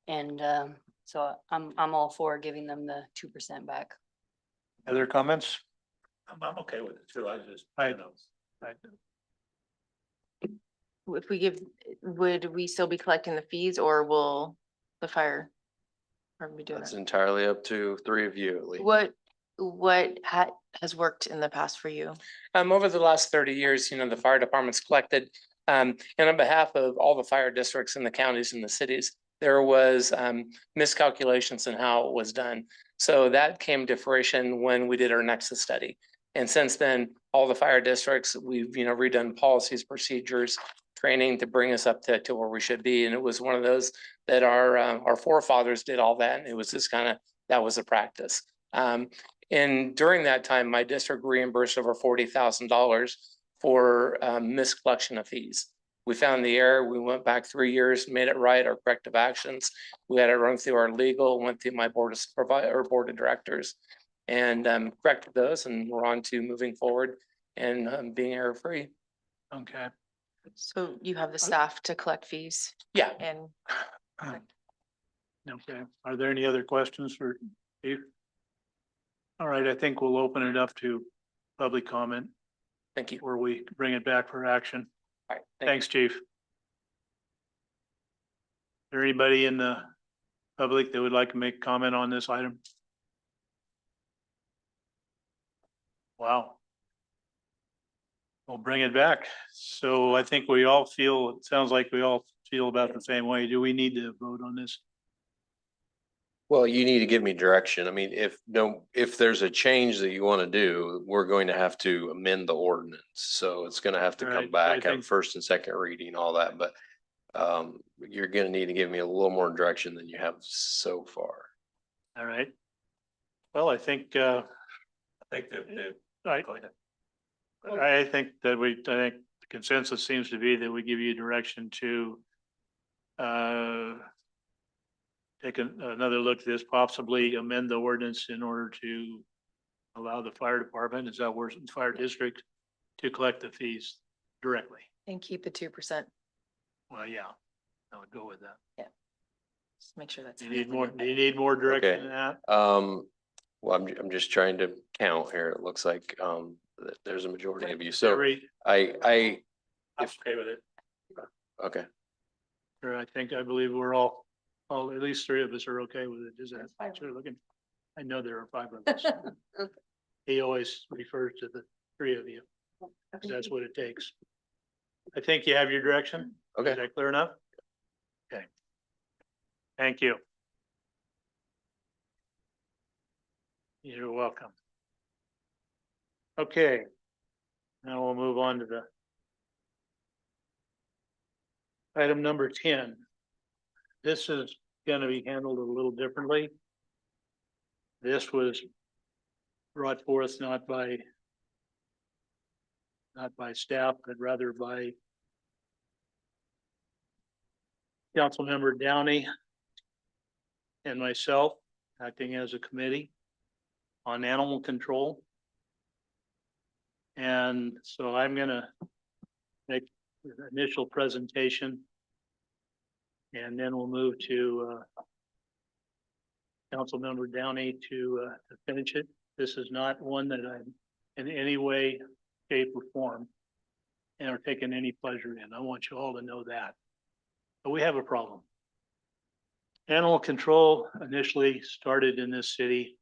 And, so I'm all for giving them the 2% back.
other comments?
I'm okay with it too. I just,
I-
you know.
If we give, would we still be collecting the fees or will the fire? department be doing
That's
that?
entirely up to three of you at least.
What has worked in the past for you?
Over the last 30 years, the fire department's collected, and on behalf of all the fire districts in the counties and the cities, there was miscalculations in how it was done. So that came to fruition when we did our Nexus study. And since then, all the fire districts, we've, redone policies, procedures, training to bring us up to where we should be. And it was one of those that our forefathers did all that. And it was just that was a practice. And during that time, my district reimbursed over $40,000 for miscollection of fees. We found the error. We went back 3 years, made it right, our corrective actions. We had it run through our legal, went through my board of directors, and corrected those, and we're on to moving forward and being error-free.
Okay.
So you have the staff to collect fees
Yeah.
and
Okay. Are there any other questions for Steve? All right, I think we'll open it up to public comment
Thank you.
where we bring it back for action.
All right. Thank you.
Thanks, chief. Is there anybody in the public that would like to make comment on this item? Wow. We'll bring it back. So I think we all feel, it sounds like we all feel about the same way. Do we need to vote on this?
Well, you need to give me direction. I mean, if there's a change that you want to do, we're going to have to amend the ordinance. So it's going to have to
Right,
come
so I
back, have
think-
first and second reading, all that, but you're going to need to give me a little more direction than you have so far.
All right. Well, I think,
I think that,
I,
go ahead.
I think the consensus seems to be that we give you direction to take another look at this, possibly amend the ordinance in order to allow the fire department, is that where fire district, to collect the fees directly.
and keep the 2%.
Well, yeah, I would go with that.
Just make sure that's.
Do you need more direction
Okay.
than that?
Well, I'm just trying to count here. It looks like that there's a majority of you. So I,
I'm okay with it.
okay.
Or I believe we're all, at least three of us are okay with it. Is that what you're looking? I know there are 5 of us. He always refers to the 3 of you. 'Cause that's what it takes. I think you have your direction.
Okay.
Is that clear enough? Okay. Thank you. You're welcome. Okay. Now we'll move on to the item number 10. This is going to be handled a little differently. This was brought forth not by staff, but rather by Councilmember Downey and myself, acting as a committee on animal control. And so I'm gonna make the initial presentation. And then we'll move to Councilmember Downey to finish it. This is not one that I'm in any way, shape, or form and are taking any pleasure in. I want you all to know that. But we have a problem. Animal control initially started in this city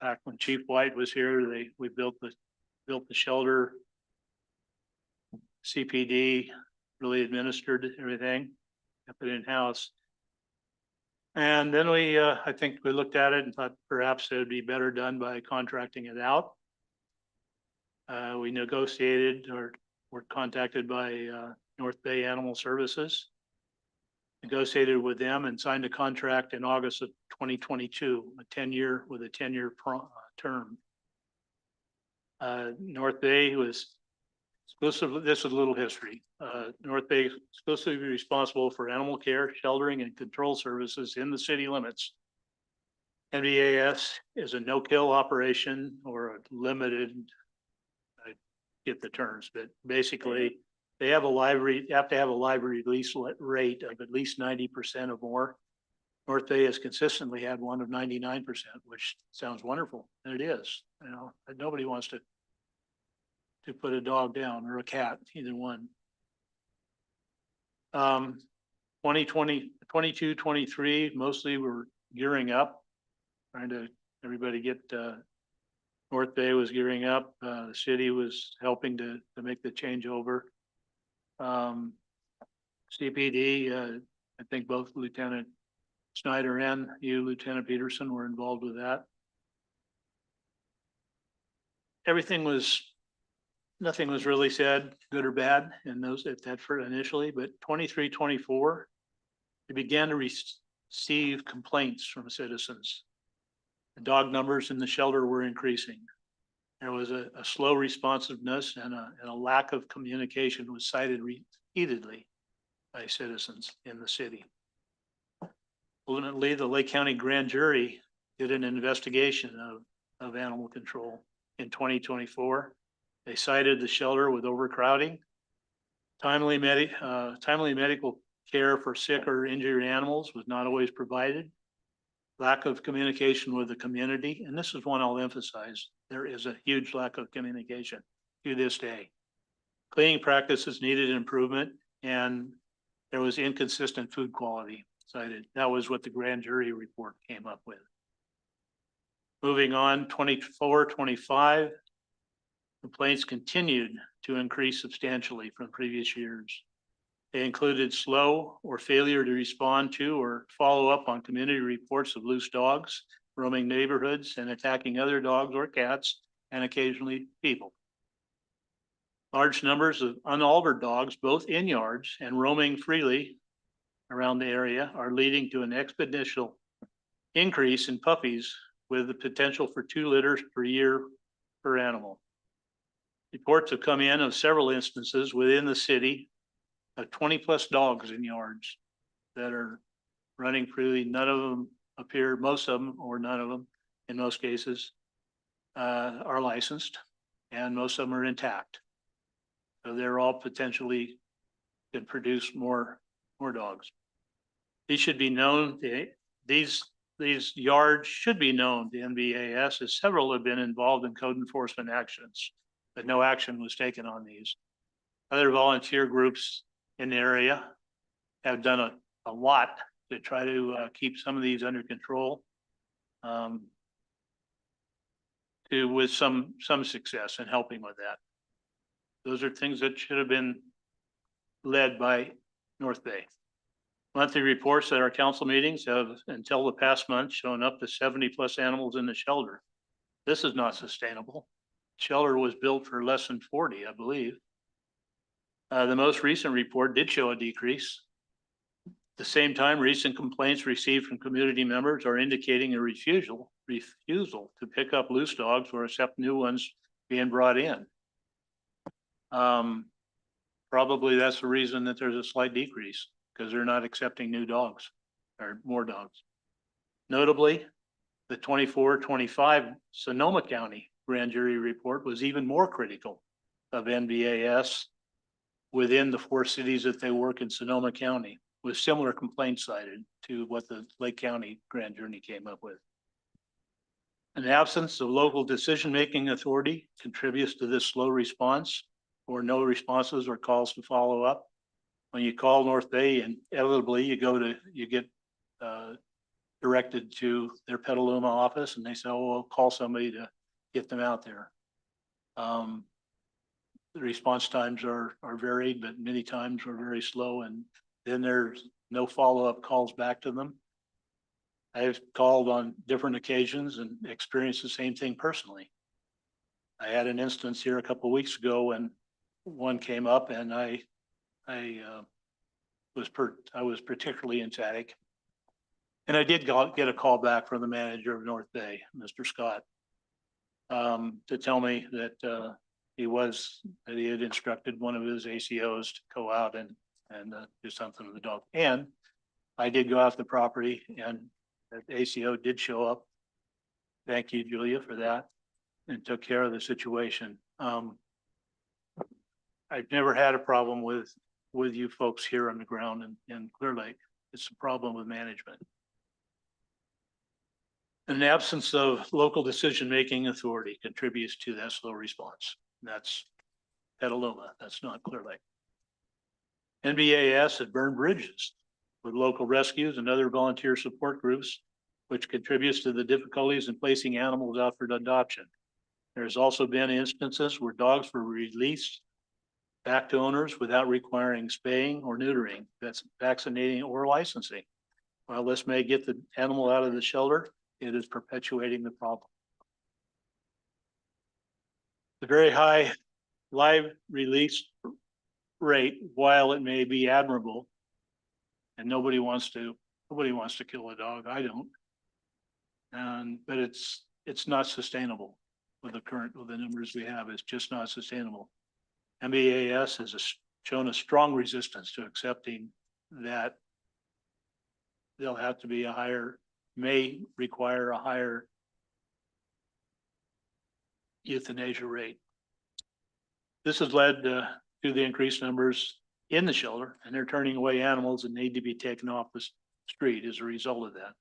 back when Chief White was here, we built the shelter. CPD really administered everything. kept it in-house. And then I think we looked at it and thought perhaps it would be better done by contracting it out. We negotiated or were contacted by North Bay Animal Services. Negotiated with them and signed a contract in August of 2022, a 10-year with a 10-year term. North Bay was exclusively, this is a little history. North Bay is exclusively responsible for animal care, sheltering, and control services in the city limits. NVAS is a no-kill operation or a limited, I get the terms, but basically they have you have to have a live release rate of at least 90% or more. North Bay has consistently had one of 99%, which sounds wonderful, and it is. You know, nobody wants to put a dog down or a cat, either one. 2020, 22, 23, mostly we're gearing up, trying to everybody get North Bay was gearing up. The city was helping to make the changeover. CPD, I think both Lieutenant Snyder and you, Lieutenant Peterson, were involved with that. Nothing was really said, good or bad, in those at that for initially, but 23, 24, we began to receive complaints from citizens. The dog numbers in the shelter were increasing. There was a slow responsiveness and a lack of communication was cited repeatedly by citizens in the city. Ultimately, the Lake County Grand Jury did an investigation of animal control in 2024. They cited the shelter with overcrowding, timely medical care for sick or injured animals was not always provided, lack of communication with the community, and this is one I'll emphasize. There is a huge lack of communication to this day. Cleaning practices needed improvement, and there was inconsistent food quality cited. That was what the grand jury report came up with. Moving on, 24, 25. Complaints continued to increase substantially from previous years. They included slow or failure to respond to or follow up on community reports of loose dogs roaming neighborhoods and attacking other dogs or cats, and occasionally people. Large numbers of unaltered dogs, both in yards and roaming freely around the area, are leading to an exponential increase in puppies with the potential for 2 litters per year per animal. Reports have come in of several instances within the city of 20+ dogs in yards that are running freely. None of them appear, most of them, or none of them, in most cases, are licensed, and most of them are intact. So they're all potentially could produce more dogs. These should be known. These yards should be known to NVAS, as several have been involved in code enforcement actions, but no action was taken on these. Other volunteer groups in the area have done a lot to try to keep some of these under control, with some success in helping with that. Those are things that should have been led by North Bay. Monthly reports at our council meetings have, until the past month, shown up to 70+ animals in the shelter. This is not sustainable. Shelter was built for less than 40, I believe. The most recent report did show a decrease. At the same time, recent complaints received from community members are indicating a refusal to pick up loose dogs or accept new ones being brought in. Probably that's the reason that there's a slight decrease, because they're not accepting new dogs or more dogs. Notably, the 24-25 Sonoma County grand jury report was even more critical of NVAS within the 4 cities that they work in Sonoma County, with similar complaints cited to what the Lake County grand jury came up with. An absence of local decision-making authority contributes to this slow response, or no responses or calls to follow up. When you call North Bay, inevitably you get directed to their Petaluma office, and they say, "Oh, we'll call somebody to get them out there." The response times are varied, but many times are very slow. And then there's no follow-up calls back to them. I've called on different occasions and experienced the same thing personally. I had an instance here a couple of weeks ago when one came up and I was particularly emphatic. And I did get a call back from the manager of North Bay, Mr. Scott, to tell me that he had instructed one of his ACOs to go out and do something with the dog. And I did go off the property and the ACO did show up. Thank you, Julia, for that, and took care of the situation. I've never had a problem with you folks here on the ground in Clear Lake. It's a problem with management. An absence of local decision-making authority contributes to that slow response. That's Petaluma, that's not Clear Lake. NBAS has burned bridges with local rescues and other volunteer support groups, which contributes to the difficulties in placing animals out for adoption. There's also been instances where dogs were released back to owners without requiring spaying or neutering, that's vaccinating or licensing. While this may get the animal out of the shelter, it is perpetuating the problem. The very high live release rate, while it may be admirable, and nobody wants to kill a dog, I don't. But it's not sustainable with the numbers we have. It's just not sustainable. MBAS has shown a strong resistance to accepting that they'll have to be may require a higher euthanasia rate. This has led to the increased numbers in the shelter, and they're turning away animals that need to be taken off the street as a result of that.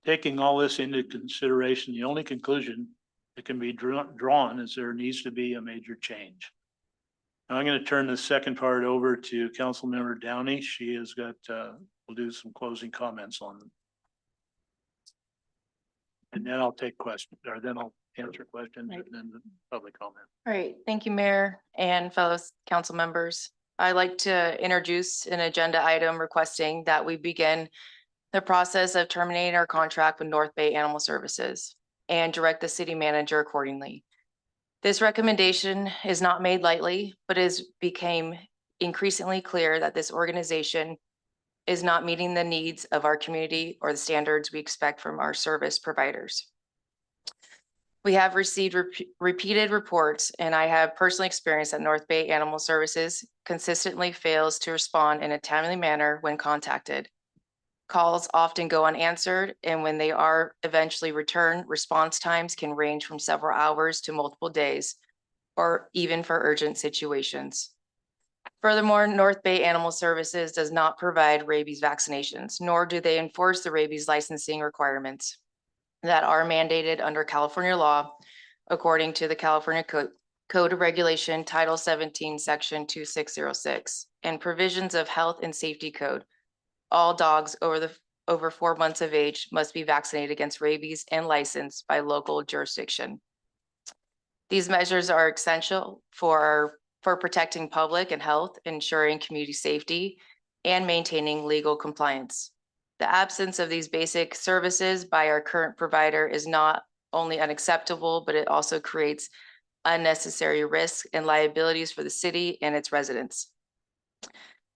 Taking all this into consideration, the only conclusion that can be drawn is there needs to be a major change. Now I'm going to turn the second part over to Councilmember Downey. She has got, we'll do some closing comments on them. And then I'll take questions, or then I'll answer questions and then the public comment.
All right, thank you, Mayor and fellow council members. I'd like to introduce an agenda item requesting that we begin the process of terminating our contract with North Bay Animal Services and direct the city manager accordingly. This recommendation is not made lightly, but became increasingly clear that this organization is not meeting the needs of our community or the standards we expect from our service providers. We have received repeated reports, and I have personally experienced that North Bay Animal Services consistently fails to respond in a timely manner when contacted. Calls often go unanswered, and when they are eventually returned, response times can range from several hours to multiple days, or even for urgent situations. Furthermore, North Bay Animal Services does not provide rabies vaccinations, nor do they enforce the rabies licensing requirements that are mandated under California law, according to the California Code of Regulation, Title 17, Section 2606, and provisions of Health and Safety Code. All dogs over 4 months of age must be vaccinated against rabies and licensed by local jurisdiction. These measures are essential for protecting public and health, ensuring community safety, and maintaining legal compliance. The absence of these basic services by our current provider is not only unacceptable, but it also creates unnecessary risks and liabilities for the city and its residents.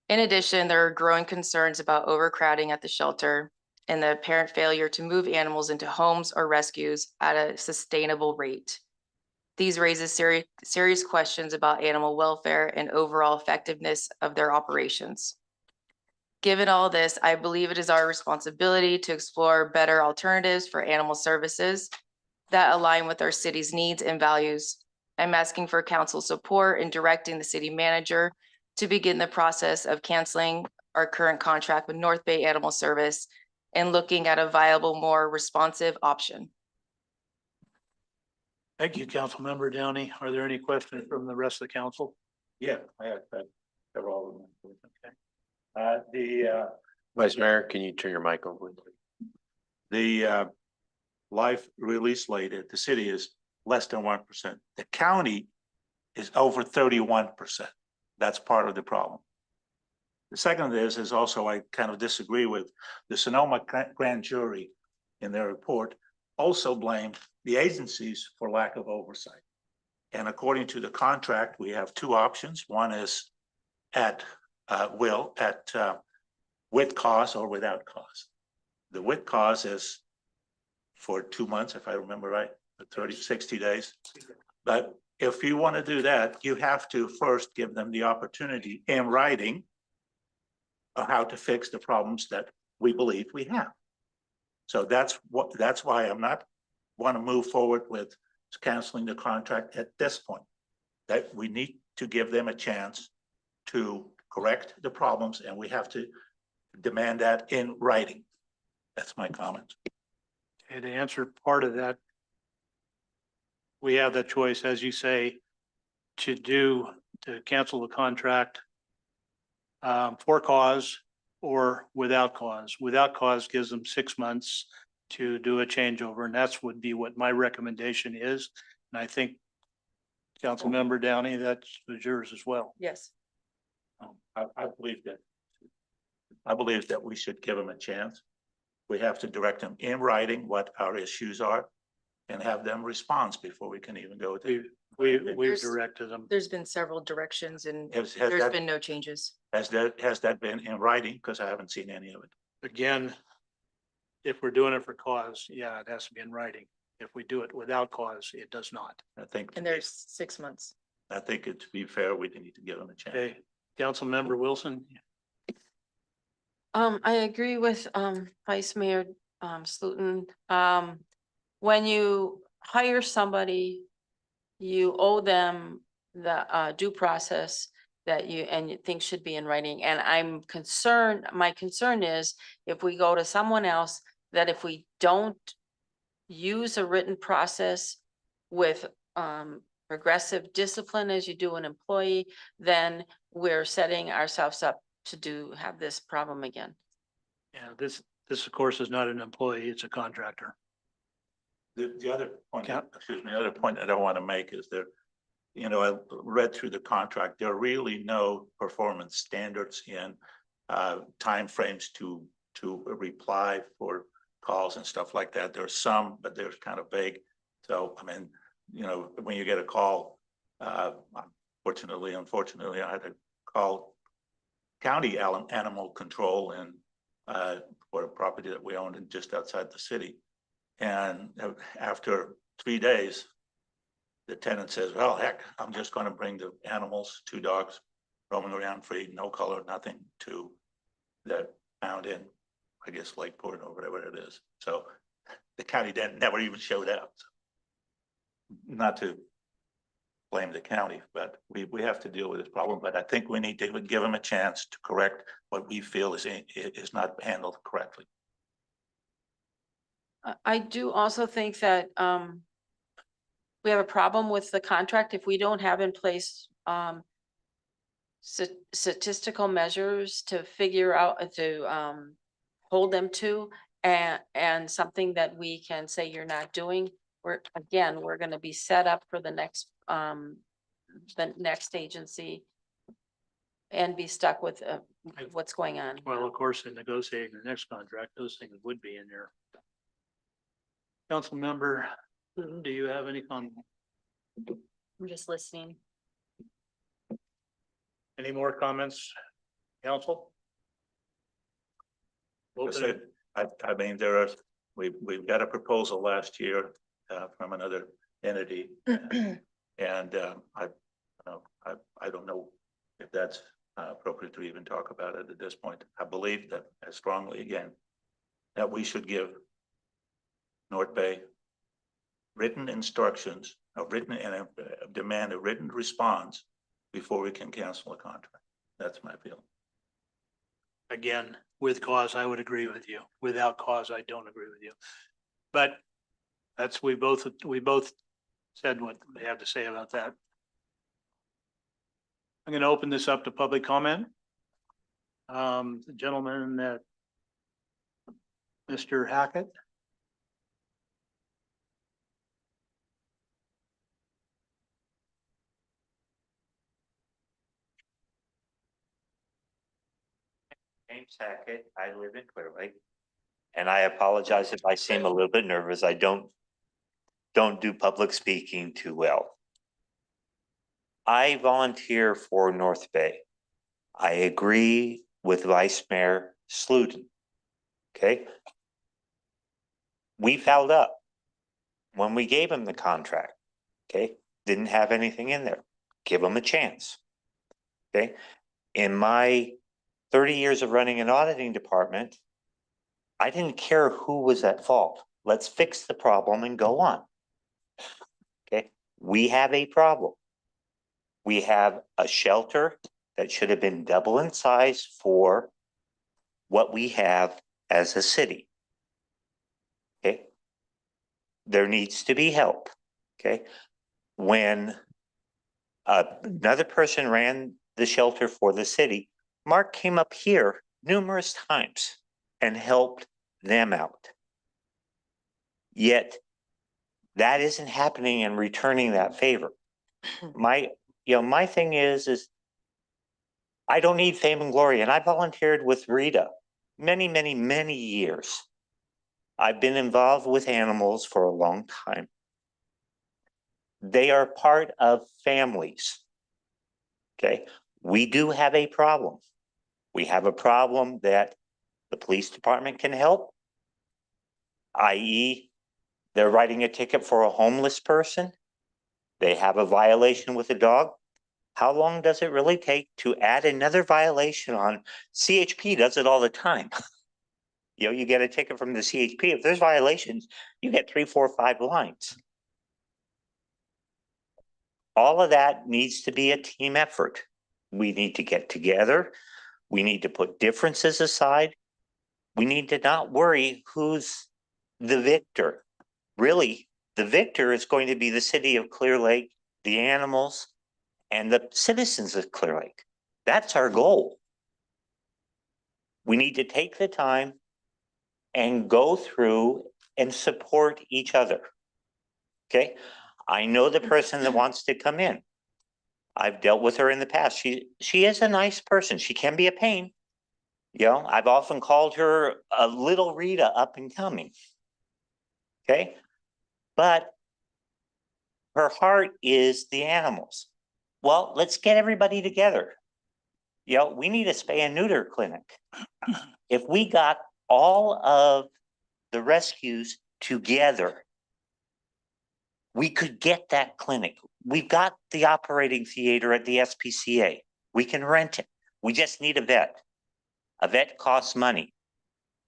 In addition, there are growing concerns about overcrowding at the shelter and the apparent failure to move animals into homes or rescues at a sustainable rate. These raises serious questions about animal welfare and overall effectiveness of their operations. Given all this, I believe it is our responsibility to explore better alternatives for animal services that align with our city's needs and values. I'm asking for council support in directing the city manager to begin the process of canceling our current contract with North Bay Animal Service and looking at a viable, more responsive option.
Thank you, Councilmember Downey. Are there any questions from the rest of the council?
Yeah, I have several of them. Okay.
Vice Mayor, can you turn your mic on, please?
The life release rate at the city is less than 1%. The county is over 31%. That's part of the problem. The second is also I kind of disagree with the Sonoma grand jury in their report also blamed the agencies for lack of oversight. And according to the contract, we have two options. One is at will, with cause or without cause. The with cause is for 2 months, if I remember right, 30, 60 days. But if you want to do that, you have to first give them the opportunity in writing of how to fix the problems that we believe we have. So that's why I'm not want to move forward with canceling the contract at this point. That we need to give them a chance to correct the problems, and we have to demand that in writing. That's my comment.
And to answer part of that, we have that choice, as you say, to cancel the contract for cause or without cause. Without cause gives them 6 months to do a changeover, and that's would be what my recommendation is. And I think Councilmember Downey, that was yours as well.
Yes.
I believe that we should give them a chance. We have to direct them in writing what our issues are and have them respond before we can even go to.
We've directed them.
There's been several directions and
Has
there's
that,
been no changes.
has that been in writing? Because I haven't seen any of it.
Again, if we're doing it for cause, yeah, it has to be in writing. If we do it without cause, it does not.
I think,
And there's 6 months.
I think it, to be fair, we need to give them a chance.
Okay, Councilmember Wilson?
I agree with, Vice Mayor, Slutin. When you hire somebody, you owe them the, due process that you think should be in writing. And I'm concerned, my concern is if we go to someone else, that if we don't use a written process with, progressive discipline as you do an employee, then we're setting ourselves up to have this problem again.
Yeah, this of course is not an employee, it's a contractor.
The other point,
Yeah.
the other point that I want to make is there, I read through the contract, there are really no performance standards in timeframes to reply for calls and stuff like that. There's some, but they're kind of vague. So, I mean, when you get a call, unfortunately, I had to call county animal control and for a property that we owned in just outside the city. And after 3 days, the tenant says, well, heck, I'm just going to bring the animals, 2 dogs roaming around free, no color, nothing to that found in, I guess, Lakeport or whatever it is. So the county never even showed up. Not to blame the county, but we have to deal with this problem. But I think we need to give them a chance to correct what we feel is not handled correctly.
I do also think that, we have a problem with the contract if we don't have in place, statistical measures to figure out, to, hold them to, and something that we can say you're not doing. We're gonna be set up for the next agency and be stuck with, what's going on.
Well, of course, in negotiating the next contract, those things would be in there. Councilmember, do you have any comment?
I'm just listening.
Any more comments, council?
I mean, we've got a proposal last year from another entity. And I don't know if that's appropriate to even talk about it at this point. I believe that as strongly again, that we should give North Bay written instructions, demand a written response before we can cancel a contract. That's my feeling.
Again, with cause, I would agree with you. Without cause, I don't agree with you. But that's, we both said what they have to say about that. I'm going to open this up to public comment. The gentleman that Mr. Hackett.
James Hackett, I live in Clear Lake. And I apologize if I seem a little bit nervous. I don't do public speaking too well. I volunteer for North Bay. I agree with Vice Mayor Sluden. Okay. We fouled up when we gave him the contract. Okay, didn't have anything in there. Give him a chance. Okay, in my 30 years of running an auditing department, I didn't care who was at fault. Let's fix the problem and go on. Okay, we have a problem. We have a shelter that should have been double in size for what we have as a city. Okay, there needs to be help. Okay, when another person ran the shelter for the city, Mark came up here numerous times and helped them out. Yet that isn't happening and returning that favor. My thing is I don't need fame and glory. And I volunteered with Rita many years. I've been involved with animals for a long time. They are part of families. Okay, we do have a problem. We have a problem that the police department can help, i.e., they're writing a ticket for a homeless person. They have a violation with a dog. How long does it really take to add another violation on? CHP does it all the time. You get a ticket from the CHP. If there's violations, you get 3, 4, 5 lines. All of that needs to be a team effort. We need to get together. We need to put differences aside. We need to not worry who's the victor. Really, the victor is going to be the city of Clear Lake, the animals, and the citizens of Clear Lake. That's our goal. We need to take the time and go through and support each other. Okay, I know the person that wants to come in. I've dealt with her in the past. She is a nice person. She can be a pain. I've often called her a little Rita up and coming. Okay, but her heart is the animals. Well, let's get everybody together. We need a spay and neuter clinic. If we got all of the rescues together, we could get that clinic. We've got the operating theater at the SPCA. We can rent it. We just need a vet. A vet costs money.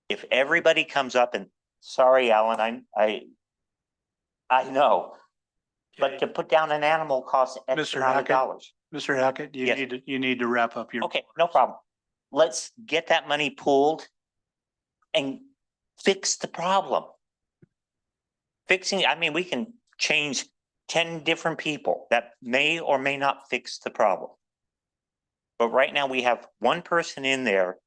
If everybody comes up and, sorry, Alan, I know, but to put down an animal costs X amount of dollars.
Mr. Hackett,
Yes.
you need to wrap up your.
Okay, no problem. Let's get that money pooled and fix the problem. We can change 10 different people that may or may not fix the problem. But right now we have one person in there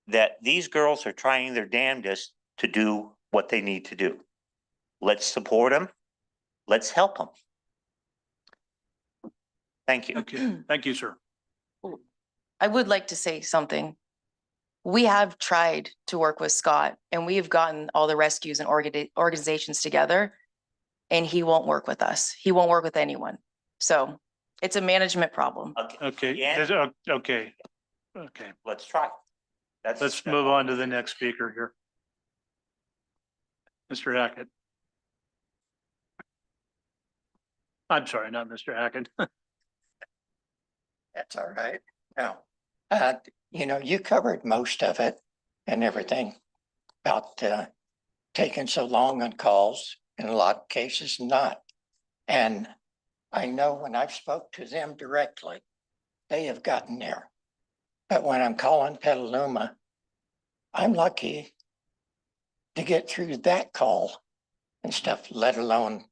that these girls are trying their damnedest to do what they need to do. Let's support them. Let's help them. Thank you.
Okay, thank you, sir.
I would like to say something. We have tried to work with Scott and we've gotten all the rescues and organizations together and he won't work with us. He won't work with anyone. So it's a management problem.
Okay,
Yeah.
okay.
Let's try.
Let's move on to the next speaker here. Mr. Hackett. I'm sorry, not Mr. Hackett.
That's all right. Now, you covered most of it and everything about taking so long on calls, in a lot of cases not. And I know when I've spoke to them directly, they have gotten there. But when I'm calling Petaluma, I'm lucky to get through that call and stuff, let alone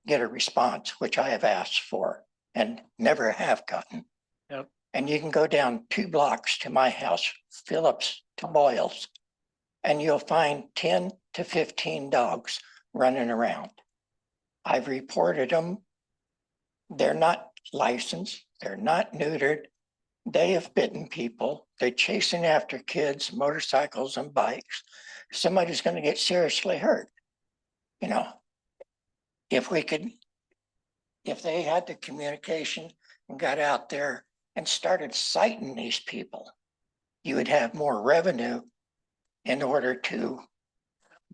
get a response, which I have asked for and never have gotten.
Yep.
And you can go down 2 blocks to my house, Phillips to Boyles, and you'll find 10 to 15 dogs running around. I've reported them. They're not licensed. They're not neutered. They have bitten people. They're chasing after kids, motorcycles and bikes. Somebody's going to get seriously hurt. You know, if they had the communication and got out there and started citing these people, you would have more revenue in order to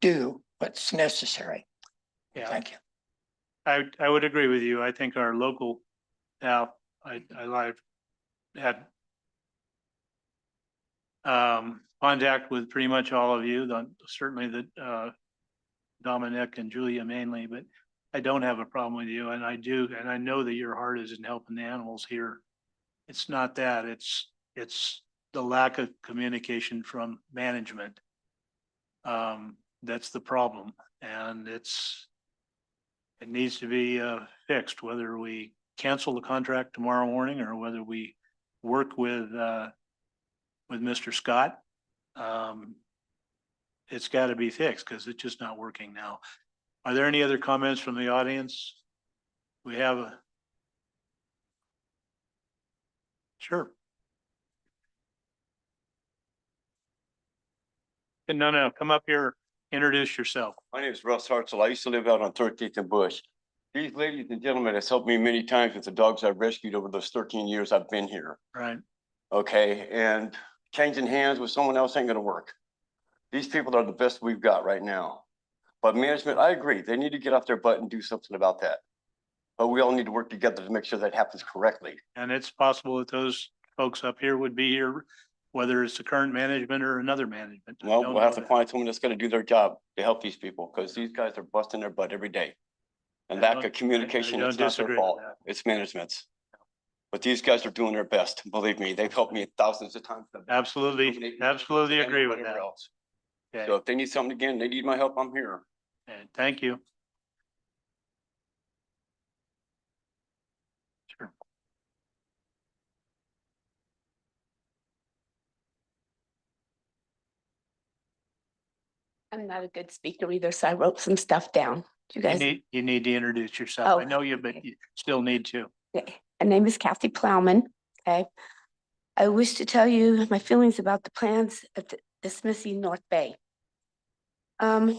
do what's necessary.
Yeah,
Thank you.
I would agree with you. I think our local, now, I've had contact with pretty much all of you, certainly the Dominic and Julia mainly, but I don't have a problem with you, and I know that your heart is in helping the animals here. It's not that, it's the lack of communication from management. That's the problem, and it needs to be fixed, whether we cancel the contract tomorrow morning or whether we work with Mr. Scott. It's got to be fixed because it's just not working now. Are there any other comments from the audience? We have a. Sure. No, come up here, introduce yourself.
My name is Russ Hartzell. I used to live out on 13th and Bush. These ladies and gentlemen has helped me many times with the dogs I've rescued over those 13 years I've been here.
Right.
Okay, and changing hands with someone else ain't gonna work. These people are the best we've got right now. But management, I agree, they need to get off their butt and do something about that. But we all need to work together to make sure that happens correctly.
And it's possible that those folks up here would be here, whether it's the current management or another management. I
Well,
don't
we'll have
know
to
that.
find someone that's gonna do their job to help these people, because these guys are busting their butt every day. And
I
lack
don't-
of communication,
I
it's
don't
not their
disagree
fault,
with that.
it's management's. But these guys are doing their best, believe me, they've helped me thousands of times.
Absolutely, absolutely agree with that. Okay,
So if they need something again, they need my help, I'm here.
and thank you. Sure.
I'm not a good speaker either, so I wrote some stuff down. You guys,
You need to introduce yourself.
Oh,
I know you, but you still need to.
okay. My name is Kathy Plowman, okay? I wish to tell you my feelings about the plans at dismissing North Bay. The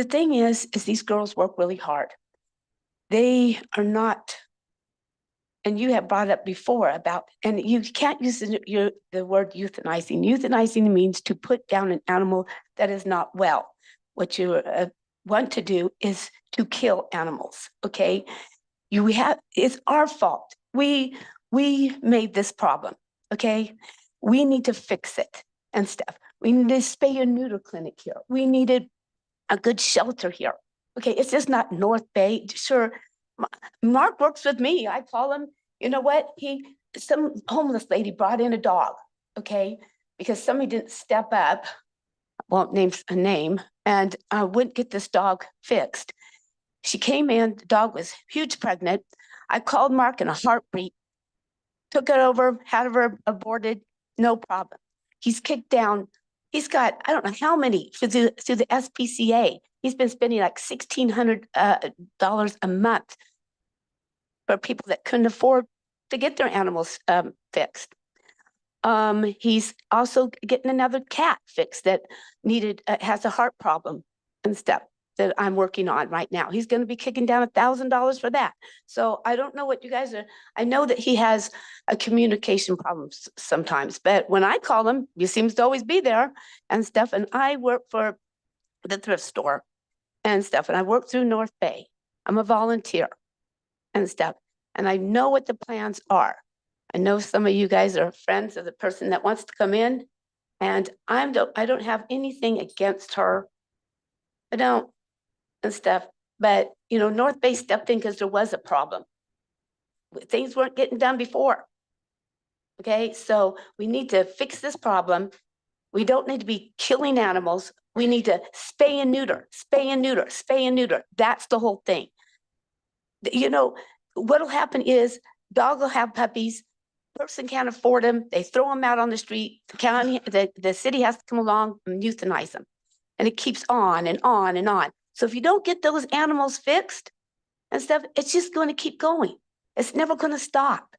thing is these girls work really hard. They are not, and you have brought up before about, and you can't use the word euthanizing. Euthanizing means to put down an animal that is not well. What you want to do is to kill animals, okay? It's our fault. We made this problem, okay? We need to fix it and stuff. We need a spay and neuter clinic here. We needed a good shelter here. Okay, it's just not North Bay. Sure, Mark works with me. I call him, you know what? Some homeless lady brought in a dog, okay? Because somebody didn't step up, won't name a name, and wouldn't get this dog fixed. She came in, the dog was huge pregnant. I called Mark in a heartbeat, took it over, had her aborted, no problem. He's kicked down. He's got, I don't know how many through the SPCA. He's been spending like $1,600 a month for people that couldn't afford to get their animals fixed. He's also getting another cat fixed that has a heart problem and stuff that I'm working on right now. He's going to be kicking down $1,000 for that. So I don't know what you guys are. I know that he has a communication problem sometimes, but when I call him, he seems to always be there and stuff. And I work for the thrift store and stuff, and I work through North Bay. I'm a volunteer and stuff, and I know what the plans are. I know some of you guys are friends of the person that wants to come in, and I don't have anything against her. I don't and stuff, but you know, North Bay stepped in because there was a problem. Things weren't getting done before. Okay, so we need to fix this problem. We don't need to be killing animals. We need to spay and neuter, spay and neuter, spay and neuter. That's the whole thing. You know, what'll happen is dog will have puppies. Person can't afford them. They throw them out on the street. The county, the city has to come along and euthanize them. And it keeps on and on and on. So if you don't get those animals fixed and stuff, it's just going to keep going. It's never going to stop.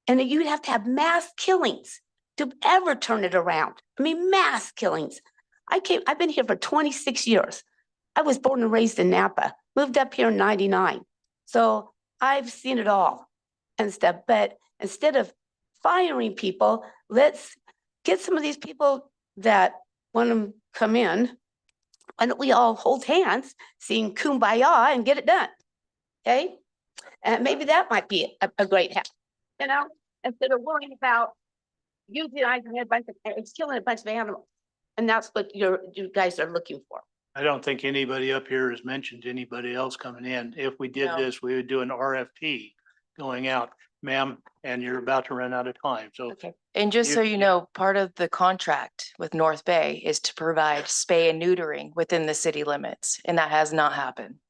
And you'd have to have mass killings to ever turn it around. I mean, mass killings. I've been here for 26 years. I was born and raised in Napa, moved up here in 99. So I've seen it all and stuff, but instead of firing people, let's get some of these people that want to come in. Why don't we all hold hands, sing Kumbaya and get it done? Okay? And maybe that might be a great help, you know, instead of worrying about euthanizing a bunch of, it's killing a bunch of animals. And that's what you guys are looking for.
I don't think anybody up here has mentioned anybody else coming in. If we did
No.
this, we would do an RFP going out, ma'am, and you're about to run out of time. So
Okay.
And just so
You-
you know, part of the contract with North Bay is to provide spay and neutering within the city limits, and that has not happened.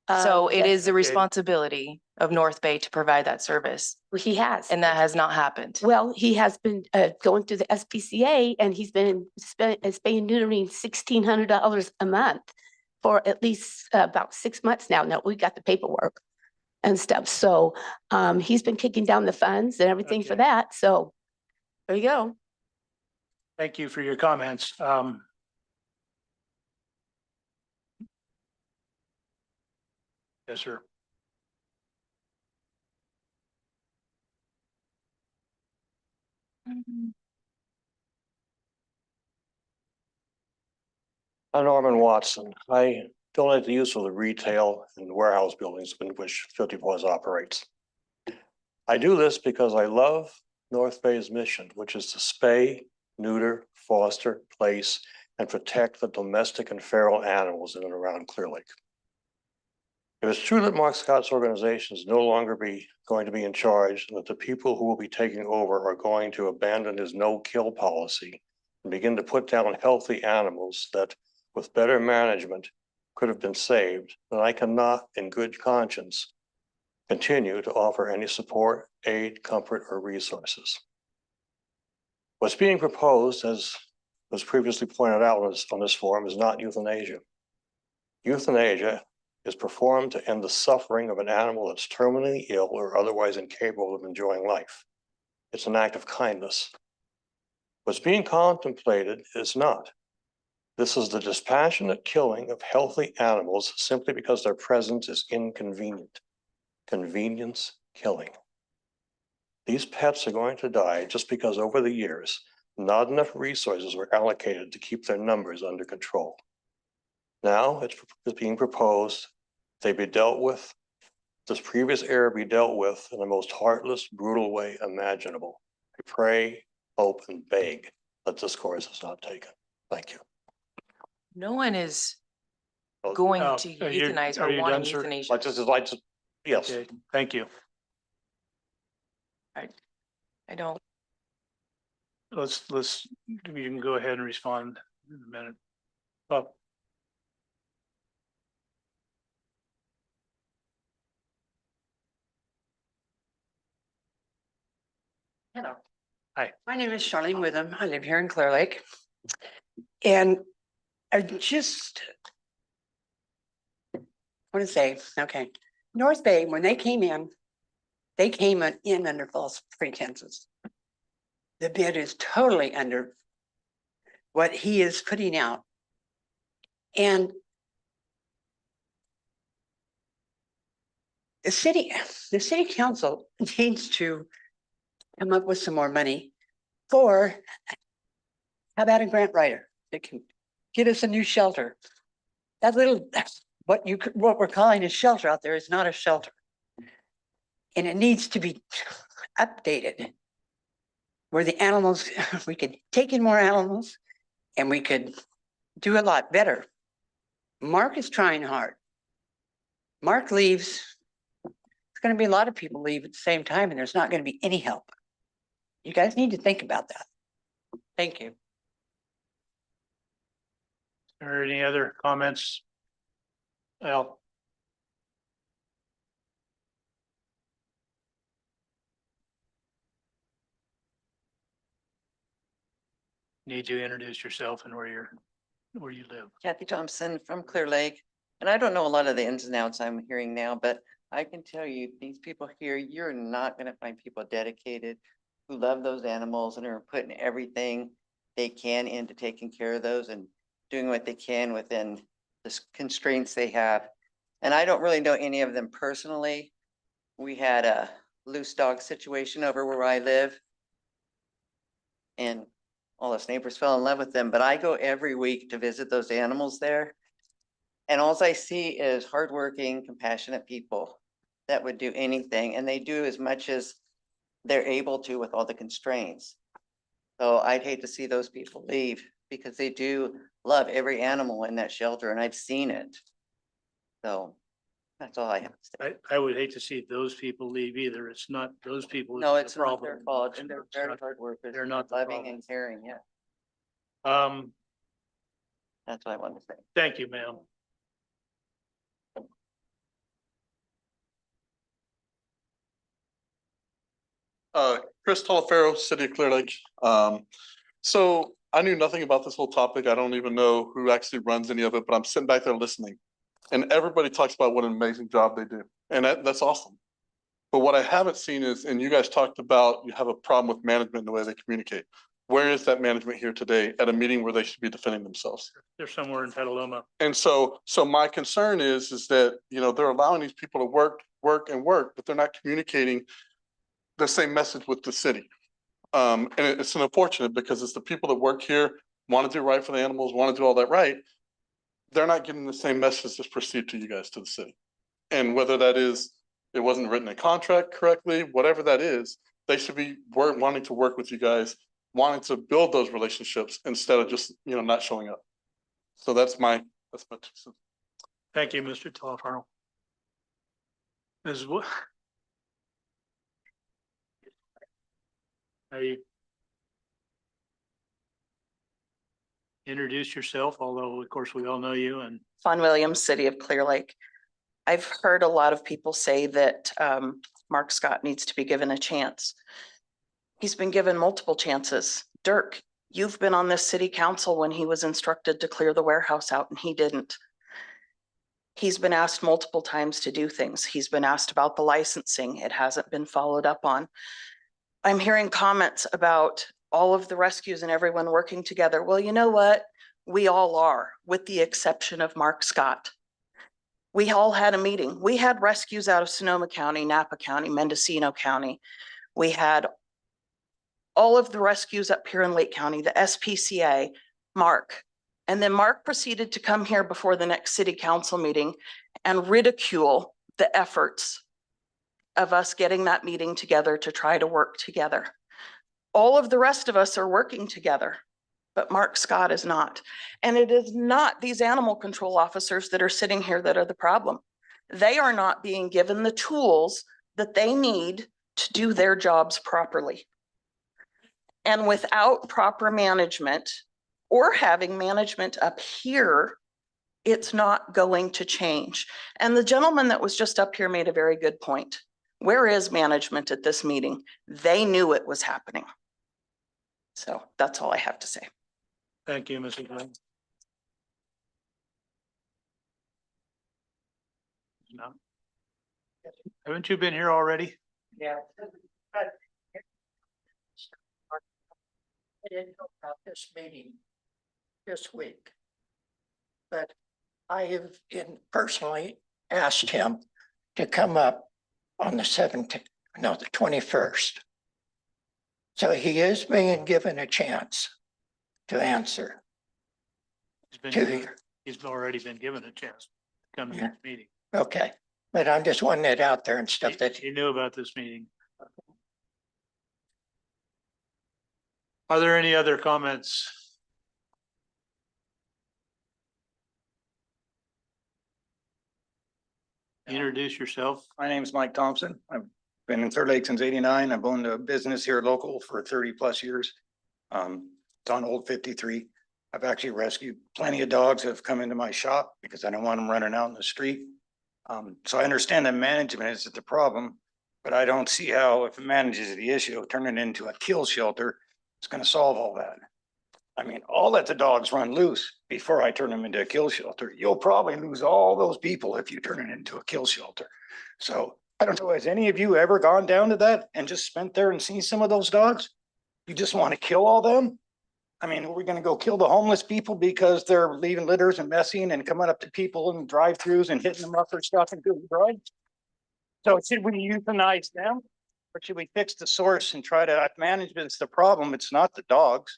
So it is the
Okay.
responsibility of North Bay to provide that service,
He has.
and that has not happened.
Well, he has been going through the SPCA and he's been spaying and neutering $1,600 a month for at least about 6 months now. No, we got the paperwork and stuff. So he's been kicking down the funds and everything for
Okay.
that. So there you go.
Thank you for your comments. Yes, sir.
I'm Norman Watson. I donate the use of the retail and warehouse buildings in which 50 Paws operates. I do this because I love North Bay's mission, which is to spay, neuter, foster, place, and protect the domestic and feral animals in and around Clear Lake. If it's true that Mark Scott's organization is no longer going to be in charge, and that the people who will be taking over are going to abandon his no-kill policy and begin to put down healthy animals that, with better management, could have been saved, then I cannot, in good conscience, continue to offer any support, aid, comfort, or resources. What's being proposed, as was previously pointed out on this forum, is not euthanasia. Euthanasia is performed to end the suffering of an animal that's terminally ill or otherwise incapable of enjoying life. It's an act of kindness. What's being contemplated is not. This is the dispassionate killing of healthy animals simply because their presence is inconvenient. Convenience killing. These pets are going to die just because over the years, not enough resources were allocated to keep their numbers under control. Now it's being proposed they be dealt with, this previous era be dealt with in the most heartless, brutal way imaginable. I pray, hope, and beg that this course is not taken. Thank you.
No one is going
Oh,
to
are you-
euthanize
are
or
you
wanting
done, sir?
euthanasia.
Yes.
Okay, thank you.
I don't.
Let's, you can go ahead and respond in a minute. Oh,
Hello.
Hi.
My name is Charlene Witham. I live here in Clear Lake. And I just want to say, okay, North Bay, when they came in under false pretenses. The bid is totally under what he is putting out. And the city council needs to come up with some more money for, how about a grant writer that can get us a new shelter? That little, what we're calling a shelter out there is not a shelter. And it needs to be updated. Where the animals, we could take in more animals and we could do a lot better. Mark is trying hard. Mark leaves. There's going to be a lot of people leave at the same time and there's not going to be any help. You guys need to think about that. Thank you.
are there any other comments? Al? Need to introduce yourself and where you live.
Kathy Thompson from Clear Lake. And I don't know a lot of the ins and outs I'm hearing now, but
I can tell you, these people here, you're not gonna find people dedicated who love those animals and are putting everything they can into taking care of those and doing what they can within the constraints they have. And I don't really know any of them personally. We had a loose dog situation over where I live. And all us neighbors fell in love with them, but I go every week to visit those animals there. And alls I see is hardworking, compassionate people that would do anything, and they do as much as they're able to with all the constraints. So I'd hate to see those people leave because they do love every animal in that shelter, and I've seen it. So that's all I have to say.
I would hate to see those people leave either. It's not those people.
No,
that's
it's
the
not their
problem.
fault, and they're
It's
very
not-
hard workers.
They're not the
loving
problem.
and caring, yeah. That's what I wanted to say.
Thank you, ma'am.
Chris Talaferro, City of Clear Lake. So I knew nothing about this whole topic. I don't even know who actually runs any of it, but I'm sitting back there listening. And everybody talks about what an amazing job they do. And that's awesome. But what I haven't seen is, and you guys talked about, you have a problem with management and the way they communicate. Where is that management here today at a meeting where they should be defending themselves?
They're somewhere in Petaluma.
And so my concern is that, you know, they're allowing these people to work, but they're not communicating the same message with the city. And it's unfortunate because it's the people that work here, want to do right for the animals, want to do all that right. They're not getting the same message that's perceived to you guys, to the city. And whether that is, it wasn't written in contract correctly, whatever that is, they should be wanting to work with you guys, wanting to build those relationships instead of just, you know, not showing up. So that's my 2 cents.
Thank you, Mr. Talaferro. As well. Introduce yourself, although of course we all know you. And
Fawn Williams, City of Clear Lake. I've heard a lot of people say that Mark Scott needs to be given a chance. He's been given multiple chances. Dirk, you've been on this city council when he was instructed to clear the warehouse out and he didn't. He's been asked multiple times to do things. He's been asked about the licensing. It hasn't been followed up on. I'm hearing comments about all of the rescues and everyone working together. Well, you know what? We all are, with the exception of Mark Scott. We all had a meeting. We had rescues out of Sonoma County, Napa County, Mendocino County. We had all of the rescues up here in Lake County, the SPCA, Mark. And then Mark proceeded to come here before the next city council meeting and ridicule the efforts of us getting that meeting together to try to work together. All of the rest of us are working together, but Mark Scott is not. And it is not these animal control officers that are sitting here that are the problem. They are not being given the tools that they need to do their jobs properly. And without proper management or having management up here, it's not going to change. And the gentleman that was just up here made a very good point. Where is management at this meeting? They knew it was happening. So that's all I have to say.
thank you, Mrs. Glenn. No. Haven't you been here already?
Yeah. I didn't know about this meeting this week. But I have personally asked him to come up on the 17th, no, the 21st. So he is being given a chance to answer.
He's already been given a chance to come to
Yeah.
this meeting.
Okay, but I'm just wanting it out there and stuff that.
He knew about this meeting. Are there any other comments? Introduce yourself.
My name is Mike Thompson. I've been in Clear Lake since '89. I've owned a business here local for 30+ years. It's on Old 53. I've actually rescued plenty of dogs that have come into my shop because I don't want them running out in the street. So I understand that management is the problem, but I don't see how, if it manages the issue, turning it into a kill shelter, it's going to solve all that. I mean, I'll let the dogs run loose before I turn them into a kill shelter. You'll probably lose all those people if you turn it into a kill shelter. So I don't know, has any of you ever gone down to that and just spent there and seen some of those dogs? You just want to kill all them? I mean, we're gonna go kill the homeless people because they're leaving litters and messing and coming up to people in drive-throughs and hitting them up for stuff and doing drugs? So should we euthanize them? Or should we fix the source and try to, if management's the problem, it's not the dogs.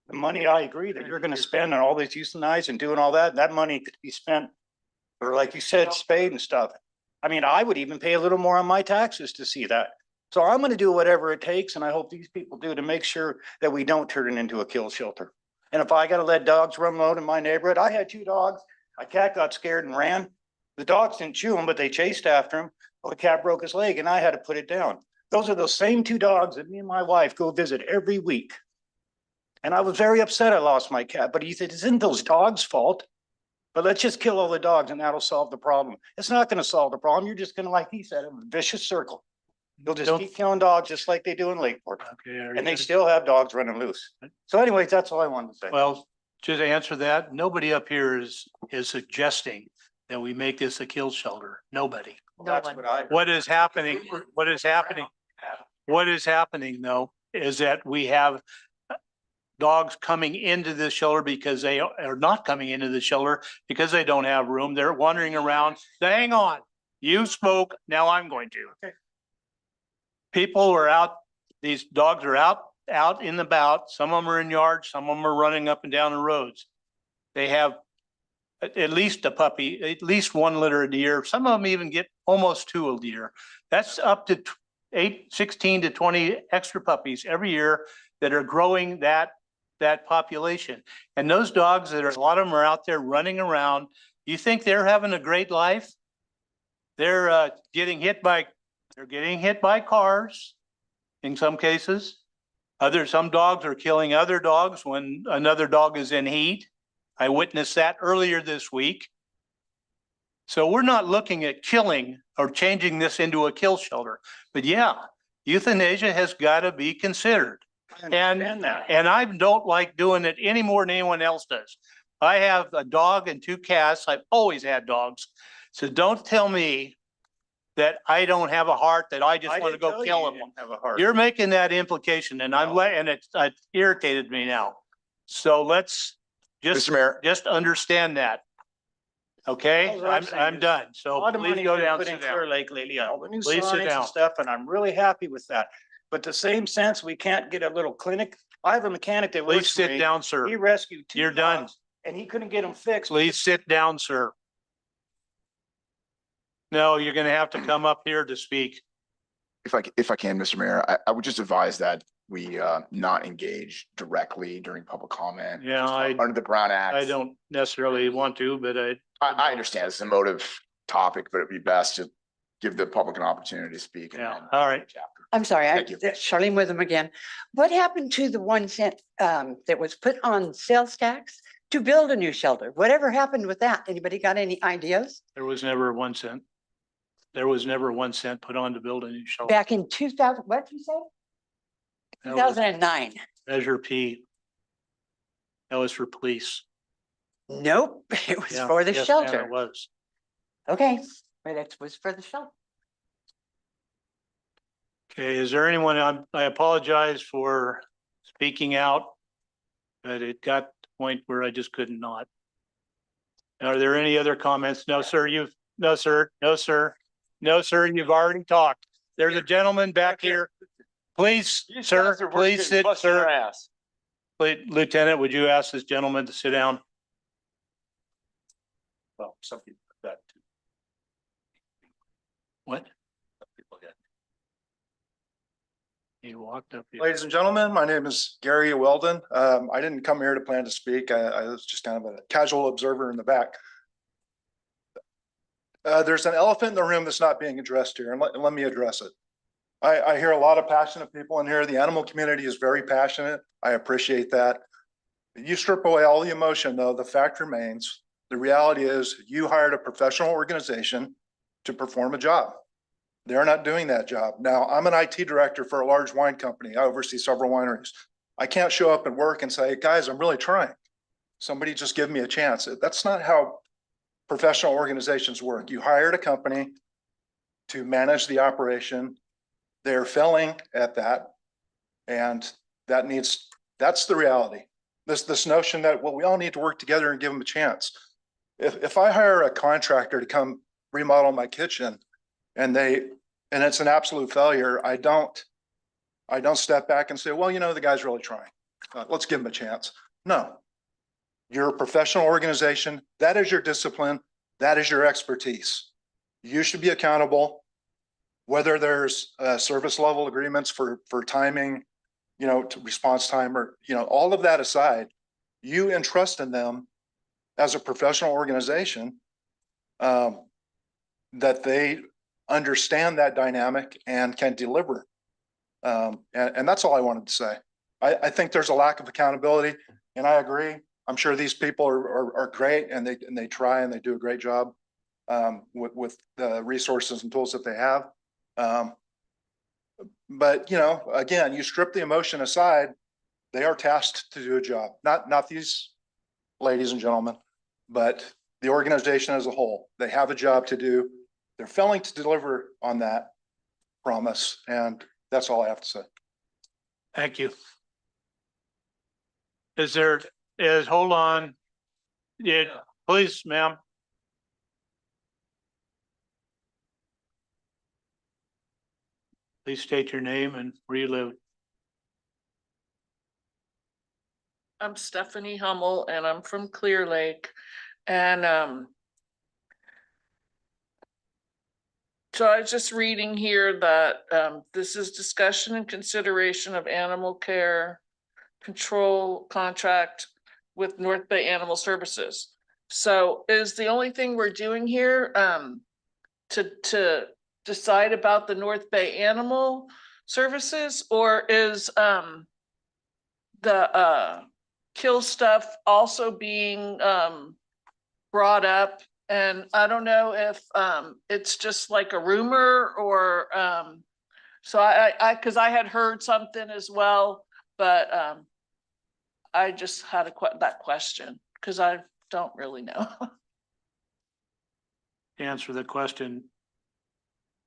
The money, I agree that you're gonna spend on all this euthanize and doing all that, that money could be spent for, like you said, spade and stuff. I mean, I would even pay a little more on my taxes to see that. So I'm gonna do whatever it takes, and I hope these people do, to make sure that we don't turn it into a kill shelter. And if I gotta let dogs run load in my neighborhood, I had 2 dogs. A cat got scared and ran. The dogs didn't chew him, but they chased after him. Well, the cat broke his leg and I had to put it down. Those are those same 2 dogs that me and my wife go visit every week. And I was very upset I lost my cat, but he said, it isn't those dogs' fault. But let's just kill all the dogs and that'll solve the problem. It's not gonna solve the problem. You're just gonna, like he said, a vicious circle. You'll just
Don't-
keep killing dogs just like they do in Lakeport.
Okay.
And they still have dogs running loose. So anyways, that's all I wanted to say.
Well, just to answer that, nobody up here is suggesting that we make this a kill shelter. Nobody.
Well, that's what I.
What is happening though, is that we have dogs coming into this shelter because they are not coming into the shelter because they don't have room. They're wandering around. Hang on, you spoke, now I'm going to.
Okay.
People are out, these dogs are out and about. Some of them are in yards, some of them are running up and down the roads. They have at least a puppy, at least 1 litter a year. Some of them even get almost 2 a year. That's up to 16 to 20 extra puppies every year that are growing that population. And those dogs a lot of them are out there running around. You think they're having a great life? They're getting hit by cars in some cases. Some dogs are killing other dogs when another dog is in heat. I witnessed that earlier this week. So we're not looking at killing or changing this into a kill shelter. But yeah, euthanasia has got to be considered. And I don't like doing it any more than anyone else does. I have a dog and 2 cats. I've always had dogs. So don't tell me that I don't have a heart, that I just want to go kill them. You're making that implication and it's irritated me now. So let's just understand that. Okay, I'm done. So please go down, sit down.
Clear Lake lately, all the new
Please sit
signs and
down.
stuff, and I'm really happy with that. But the same sense, we can't get a little clinic. I have a mechanic that
Please
works for
sit
me.
down, sir.
He rescued 2
You're done.
dogs, and he couldn't get them fixed.
Please sit down, sir. No, you're gonna have to come up here to speak.
If I can, Mr. Mayor, I would just advise that we not engage directly during public comment.
Yeah,
Just under the Brown Act.
I don't necessarily want to, but
I understand it's a emotive topic, but it'd be best to give the public an opportunity to speak. And
yeah,
then-
all right.
I'm sorry,
Thank you.
Charlene with them again. What happened to the 1 cent that was put on sales tax to build a new shelter? Whatever happened with that? Anybody got any ideas?
There was never 1 cent. There was never 1 cent put on to build a new shelter.
Back in 2000, what did you say?
That was
2009.
Measure P. That was for police.
Nope, it was
Yeah,
for the
yes, ma'am,
shelter.
It was.
Okay, but it was for the shelter.
Okay, is there anyone, I apologize for speaking out, but it got to the point where I just couldn't not. Are there any other comments? No, sir, no, sir, you've already talked. There's a gentleman back here. Please, sir, please sit, sir. Lieutenant, would you ask this gentleman to sit down?
Well, some people have that too.
What?
Some people get-
He walked up here.
Ladies and gentlemen, my name is Gary Weldon. I didn't come here to plan to speak. I was just kind of a casual observer in the back. There's an elephant in the room that's not being addressed here, and let me address it. I hear a lot of passionate people in here. The animal community is very passionate. I appreciate that. You strip away all the emotion, though, the fact remains, the reality is you hired a professional organization to perform a job. They're not doing that job. Now, I'm an IT director for a large wine company. I oversee several wineries. I can't show up at work and say, guys, I'm really trying. Somebody just give me a chance. That's not how professional organizations work. You hired a company to manage the operation. They're failing at that. And that's the reality. This notion that, well, we all need to work together and give them a chance. If I hire a contractor to come remodel my kitchen and it's an absolute failure, I don't step back and say, well, the guy's really trying. Let's give him a chance. No. You're a professional organization. That is your discipline. That is your expertise. You should be accountable, whether there's service level agreements for timing, to response time or, all of that aside, you entrust in them as a professional organization that they understand that dynamic and can deliver. And that's all I wanted to say. I think there's a lack of accountability, and I agree. I'm sure these people are great, and they try and they do a great job with the resources and tools that they have. But again, you strip the emotion aside, they are tasked to do a job. Not these ladies and gentlemen, but the organization as a whole. They have a job to do. They're failing to deliver on that promise, and that's all I have to say.
Thank you. Hold on. Yeah, please, ma'am. Please state your name and where you live.
I'm Stephanie Hummel and I'm from Clear Lake. And so I was just reading here that this is discussion and consideration of animal care control contract with North Bay Animal Services. So is the only thing we're doing here to decide about the North Bay Animal Services, or is the kill stuff also being brought up? And I don't know if it's just like a rumor or so because I had heard something as well, but I just had that question because I don't really know.
To answer the question,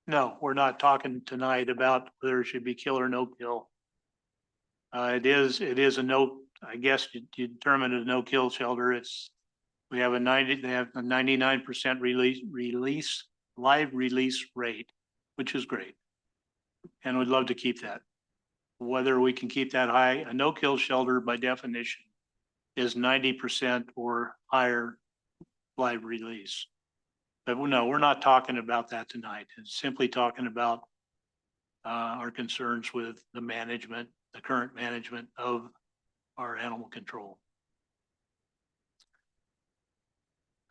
no, we're not talking tonight about whether it should be kill or no kill. It is a no, I guess you determine a no kill shelter. They have a 99% live release rate, which is great. And we'd love to keep that. Whether we can keep that high, a no kill shelter by definition is 90% or higher live release. But no, we're not talking about that tonight. It's simply talking about our concerns with the current management of our animal control.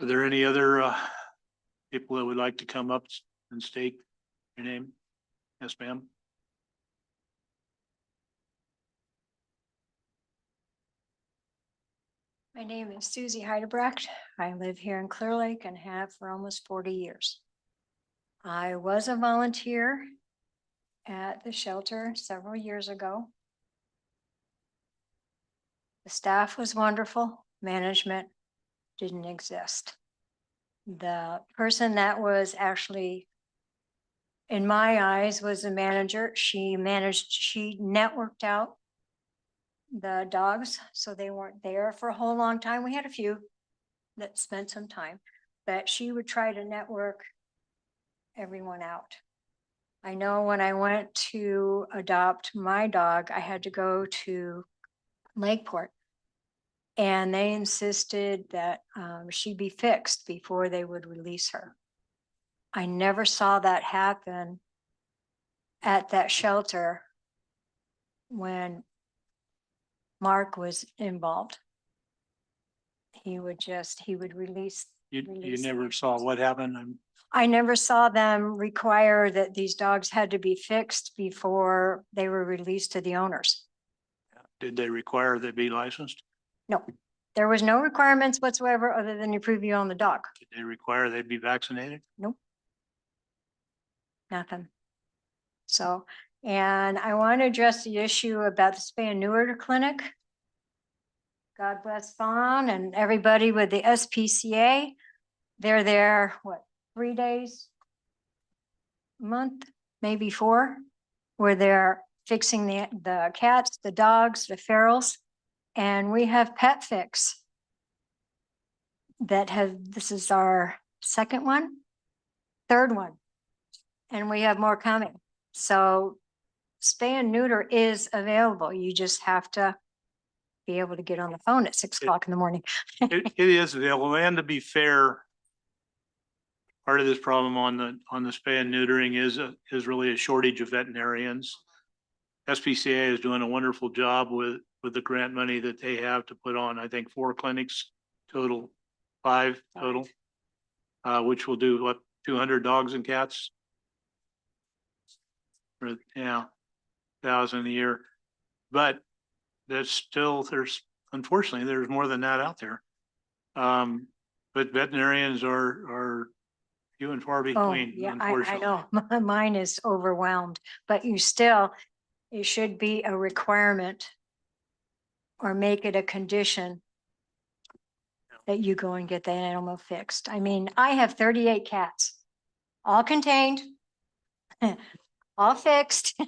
Are there any other people that would like to come up and state your name? Yes, ma'am.
My name is Susie Heidebrecht. I live here in Clear Lake and have for almost 40 years. I was a volunteer at the shelter several years ago. The staff was wonderful. Management didn't exist. The person that was actually, in my eyes, was a manager. She networked out the dogs, so they weren't there for a whole long time. We had a few that spent some time, but she would try to network everyone out. I know when I went to adopt my dog, I had to go to Lakeport, and they insisted that she be fixed before they would release her. I never saw that happen at that shelter when Mark was involved. He would release.
You never saw what happened?
I never saw them require that these dogs had to be fixed before they were released to the owners.
Did they require they be licensed?
No, there was no requirements whatsoever other than you prove you own the dog.
Did they require they be vaccinated?
Nope. Nothing. So, and I want to address the issue about the spay and neuter clinic. God bless Vaughn and everybody with the SPCA. They're there, what, 3 days? A month, maybe 4, where they're fixing the cats, the dogs, the ferals. And we have Pet Fix that this is our second one, third one. And we have more coming. So spay and neuter is available. You just have to be able to get on the phone at 6 o'clock in the morning.
It is available, and to be fair, part of this problem on the spay and neutering is really a shortage of veterinarians. SPCA is doing a wonderful job with the grant money that they have to put on, I think 4 clinics total, 5 total, which will do what, 200 dogs and cats? Or, yeah, 1,000 a year. But unfortunately, there's more than that out there. But veterinarians are few and far
Oh,
between,
yeah, I
unfortunately.
know. Mine is overwhelmed, but it should be a requirement or make it a condition that you go and get the animal fixed. I mean, I have 38 cats, all contained, all fixed,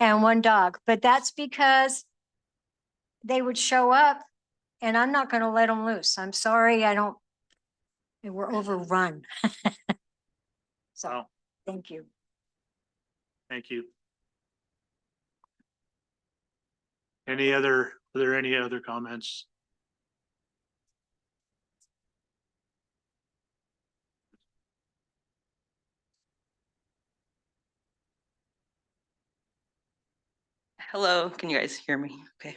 and 1 dog, but that's because they would show up and I'm not gonna let them loose. I'm sorry, we're overrun. So,
Wow.
thank you.
Thank you. Are there any other comments?
Hello, can you guys hear me? Okay.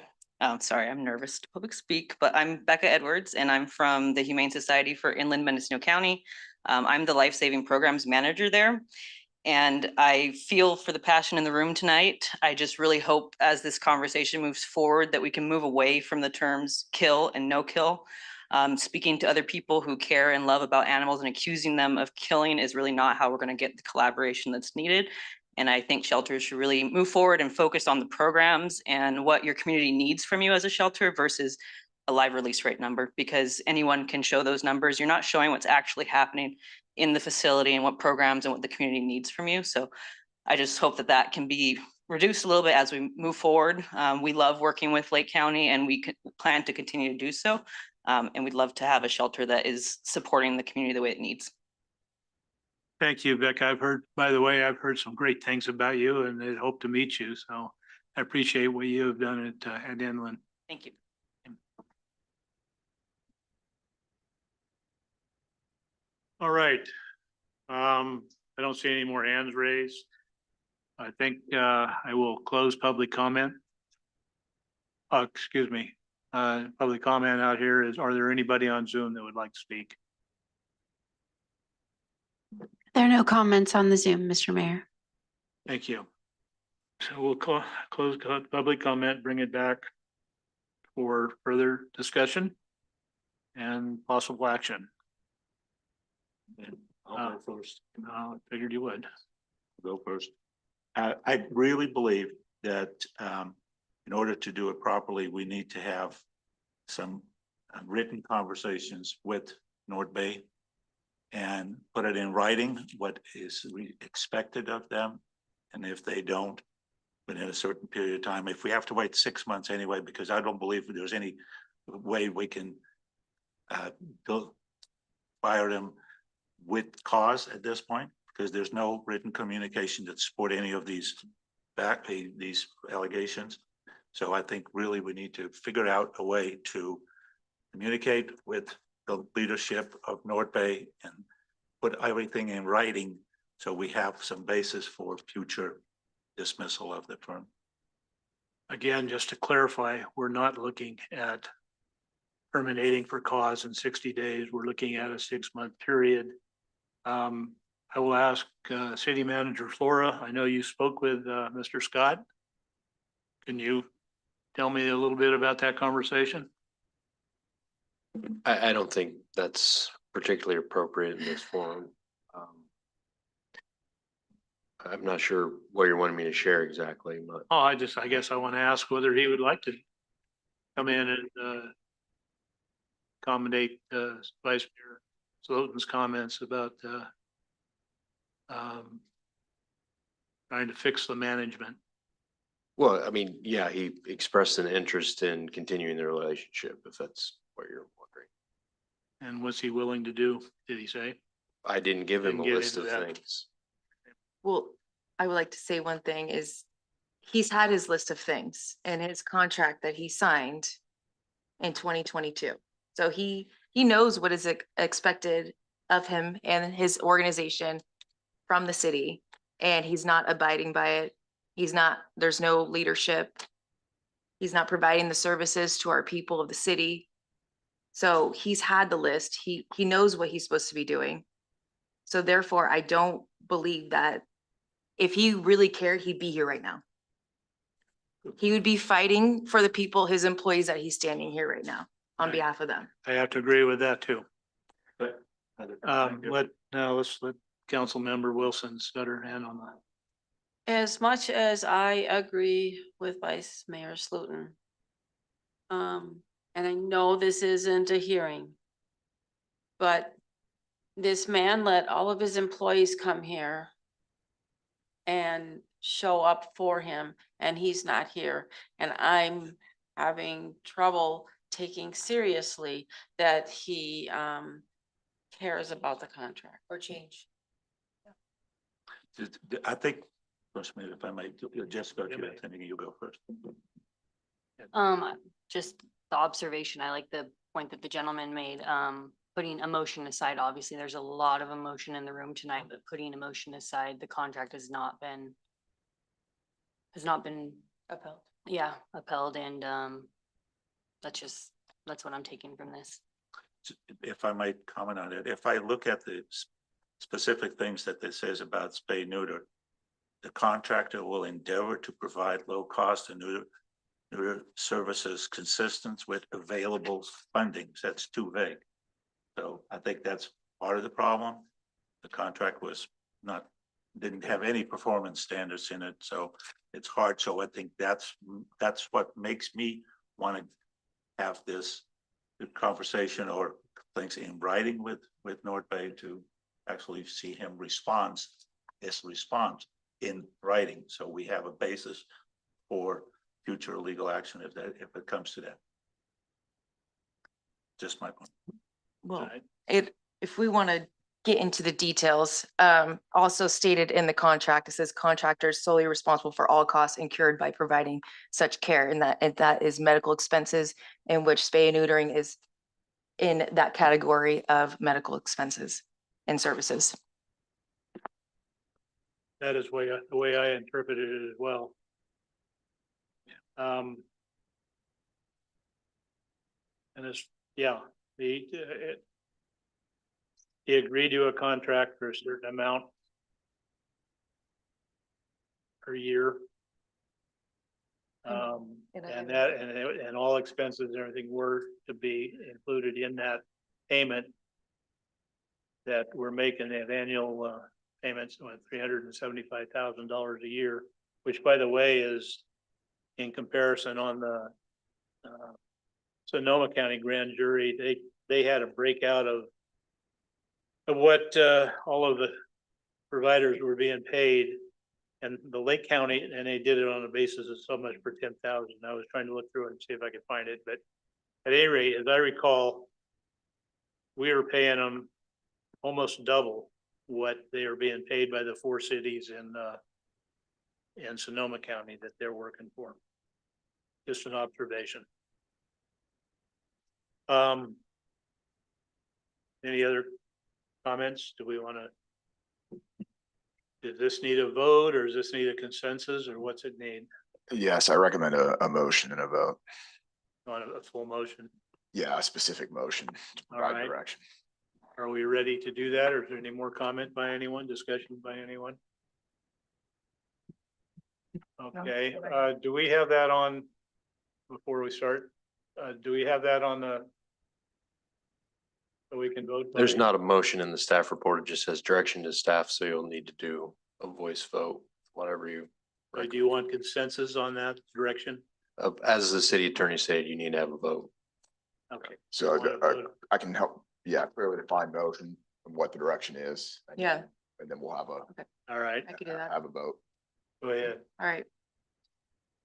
Sorry, I'm nervous to public speak, but I'm Becca Edwards and I'm from the Humane Society for Inland Mendocino County. I'm the life-saving programs manager there. And I feel for the passion in the room tonight. I just really hope as this conversation moves forward that we can move away from the terms kill and no kill. Speaking to other people who care and love about animals and accusing them of killing is really not how we're going to get the collaboration that's needed. And I think shelters should really move forward and focus on the programs and what your community needs from you as a shelter versus a live release rate number, because anyone can show those numbers. You're not showing what's actually happening in the facility and what programs and what the community needs from you. So I just hope that that can be reduced a little bit as we move forward. We love working with Lake County and we plan to continue to do so. And we'd love to have a shelter that is supporting the community the way it needs.
Thank you, Becca. By the way, I've heard some great things about you and I hope to meet you. So I appreciate what you have done at Inland.
Thank you.
All right. I don't see any more hands raised. I think I will close public comment. Excuse me. Public comment out here are there anybody on Zoom that would like to speak?
There are no comments on the Zoom, Mr. Mayor.
Thank you. So we'll close public comment, bring it back for further discussion and possible action.
I'll go first.
I figured you would.
Go first. I really believe that in order to do it properly, we need to have some written conversations with North Bay and put it in writing what is expected of them. And if they don't, within a certain period of time, if we have to wait 6 months anyway, because I don't believe there's any way we can fire them with cause at this point, because there's no written communication that support any of these allegations. So I think really we need to figure out a way to communicate with the leadership of North Bay and put everything in writing so we have some basis for future dismissal of the firm.
Again, just to clarify, we're not looking at terminating for cause in 60 days. We're looking at a 6-month period. I will ask City Manager Flora. I know you spoke with Mr. Scott. Can you tell me a little bit about that conversation?
I don't think that's particularly appropriate in this forum. I'm not sure what you're wanting me to share exactly, but
Oh, I guess I want to ask whether he would like to come in and accommodate Vice Mayor Slotin's comments about trying to fix the management.
Well, I mean, yeah, he expressed an interest in continuing the relationship, if that's what you're wondering.
And what's he willing to do? Did he say?
I didn't give him
Didn't
a
get
list of
into that.
things.
Well, I would like to say one thing is he's had his list of things in his contract that he signed in 2022. So he knows what is expected of him and his organization from the city, and he's not abiding by it. There's no leadership. He's not providing the services to our people of the city. So he's had the list. He knows what he's supposed to be doing. So therefore, I don't believe that if he really cared, he'd be here right now. He would be fighting for the people, his employees, that he's standing here right now on
Right.
behalf of them.
I have to agree with that too.
But
Let's let Council Member Wilson's got her hand on that.
As much as I agree with Vice Mayor Slotin, and I know this isn't a hearing, but this man let all of his employees come here and show up for him, and he's not here. And I'm having trouble taking seriously that he cares about the contract.
Or change.
I think, if I might, Jessica, I think you go first.
Just the observation, I like the point that the gentleman made, putting emotion aside, obviously, there's a lot of emotion in the room tonight, but putting emotion aside, the contract has not been
Upheld.
yeah, upheld, and that's what I'm taking from this.
If I might comment on it, if I look at the specific things that this says about spay neuter, the contractor will endeavor to provide low cost and neuter services consistent with available fundings. That's too vague. So I think that's part of the problem. The contract didn't have any performance standards in it, so it's hard. So I think that's what makes me want to have this conversation or things in writing with North Bay to actually see him response in writing. So we have a basis for future legal action if it comes to that. Just my point.
Well, if we want to get into the details, also stated in the contract, it says contractors solely responsible for all costs incurred by providing such care, and that is medical expenses, in which spay and neutering is in that category of medical expenses and services.
That is the way I interpreted it as well. And it's, yeah, he agreed to a contract for a certain amount per year. And all expenses and everything were to be included in that payment that we're making, that annual payments of $375,000 a year, which, by the way, is in comparison on the Sonoma County grand jury, they had a breakout of what all of the providers were being paid, and the Lake County, and they did it on a basis of so much per 10,000. I was trying to look through it and see if I could find it, but at any rate, as I recall, we were paying them almost double what they are being paid by the 4 cities in Sonoma County that they're working for. Just an observation. Any other comments? Do we want to, does this need a vote, or does this need a consensus, or what's it need?
Yes, I recommend a motion and a vote.
On a full motion?
Yeah, a specific motion to
All
provide
right.
direction.
Are we ready to do that, or is there any more comment by anyone, discussion by anyone? Okay, do we have that on, before we start, do we have that on the, so we can vote?
There's not a motion in the staff report. It just says direction to staff, so you'll need to do a voice vote, whatever you.
Do you want consensus on that direction?
as the city attorney said, you need to have a vote.
Okay.
So
wanna vote?
I can help, clearly define motion and what the direction is.
Yeah.
And then we'll have
All right,
I could do that.
have a vote.
go ahead.
All right.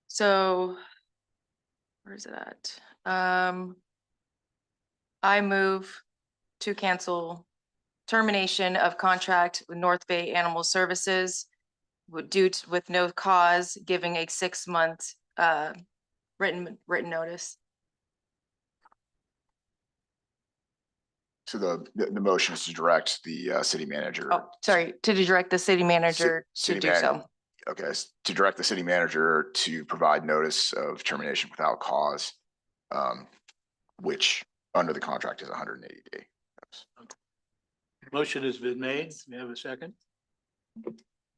So where is it at? I move to cancel termination of contract with North Bay Animal Services with no cause, giving a 6-month written notice.
So the motion is to direct the city manager.
Oh, sorry, to direct the city manager to
city
do
manager.
so.
Okay, to direct the city manager to provide notice of termination without cause, which under the contract is 180 days.
Motion has been made. We have a second.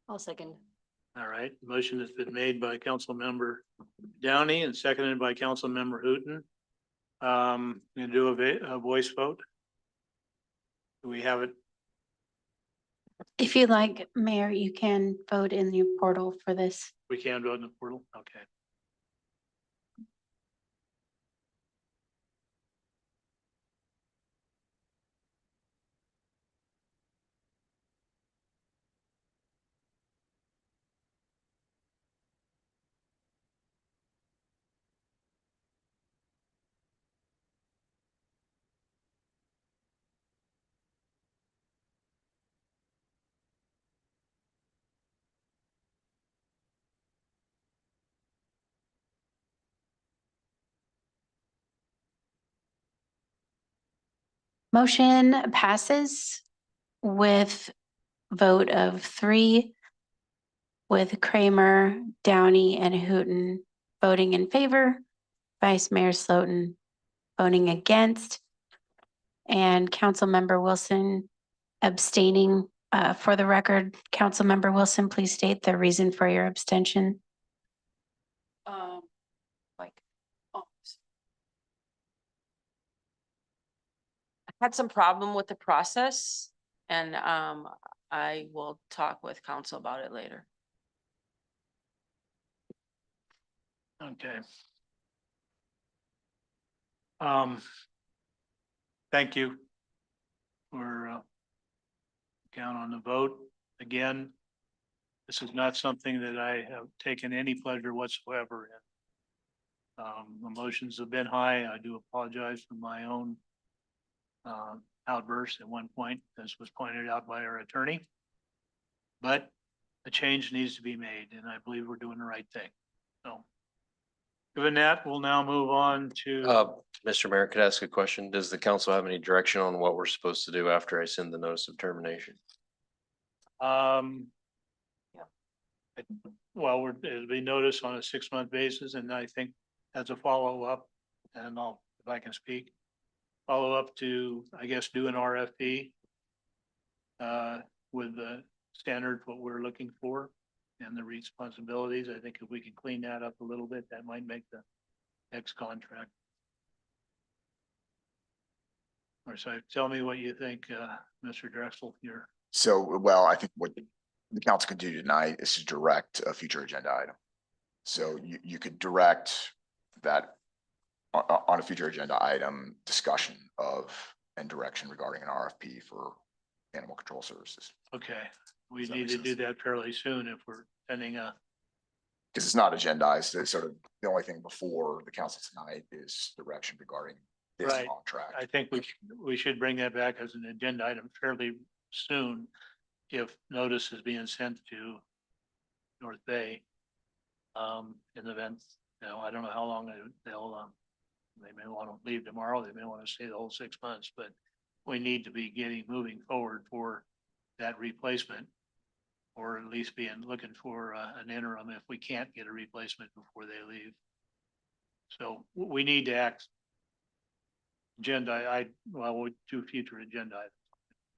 I'll second.
All right, motion has been made by Council Member Downey and seconded by Council Member Hooton. Gonna do a voice vote. Do we have it?
If you'd like, Mayor, you can vote in your portal for this.
We can vote in the portal. Okay.
Motion passes with vote of 3, with Kramer, Downey, and Hooton voting in favor, Vice Mayor Slotin voting against, and Councilmember Wilson abstaining. For the record, Councilmember Wilson, please state the reason for your abstention.
Like, oh. I had some problem with the process and I will talk with council about it later.
Okay. Thank you for count on the vote. Again, this is not something that I have taken any pleasure whatsoever in. Emotions have been high. I do apologize for my own outburst at one point, as was pointed out by our attorney. But a change needs to be made, and I believe we're doing the right thing. So given that, we'll now move on to,
Mr. Mayor, could I ask a question? Does the council have any direction on what we're supposed to do after I send the notice of termination?
well, it'll be noticed on a 6-month basis, and I think as a follow-up, and if I can speak, follow up to, I guess, do an RFP with the standard, what we're looking for and the responsibilities. I think if we can clean that up a little bit, that might make the next contract. Or so tell me what you think, Mr. Drexel, you're.
So, well, I think what the council could do tonight is to direct a future agenda item. So you could direct that on a future agenda item, discussion of and direction regarding an RFP for animal control services.
Okay, we need to do that fairly soon if we're sending a.
Because it's not agendized, it's sort of the only thing before the council tonight is direction regarding this
Right.
contract.
I think we should bring that back as an agenda item fairly soon. If notice is being sent to North Bay. In the event, I don't know how long they'll, they may want to leave tomorrow, they may want to stay the whole 6 months, but we need to be moving forward for that replacement. Or at least looking for an interim if we can't get a replacement before they leave. So we need to act. We'll do future agenda items.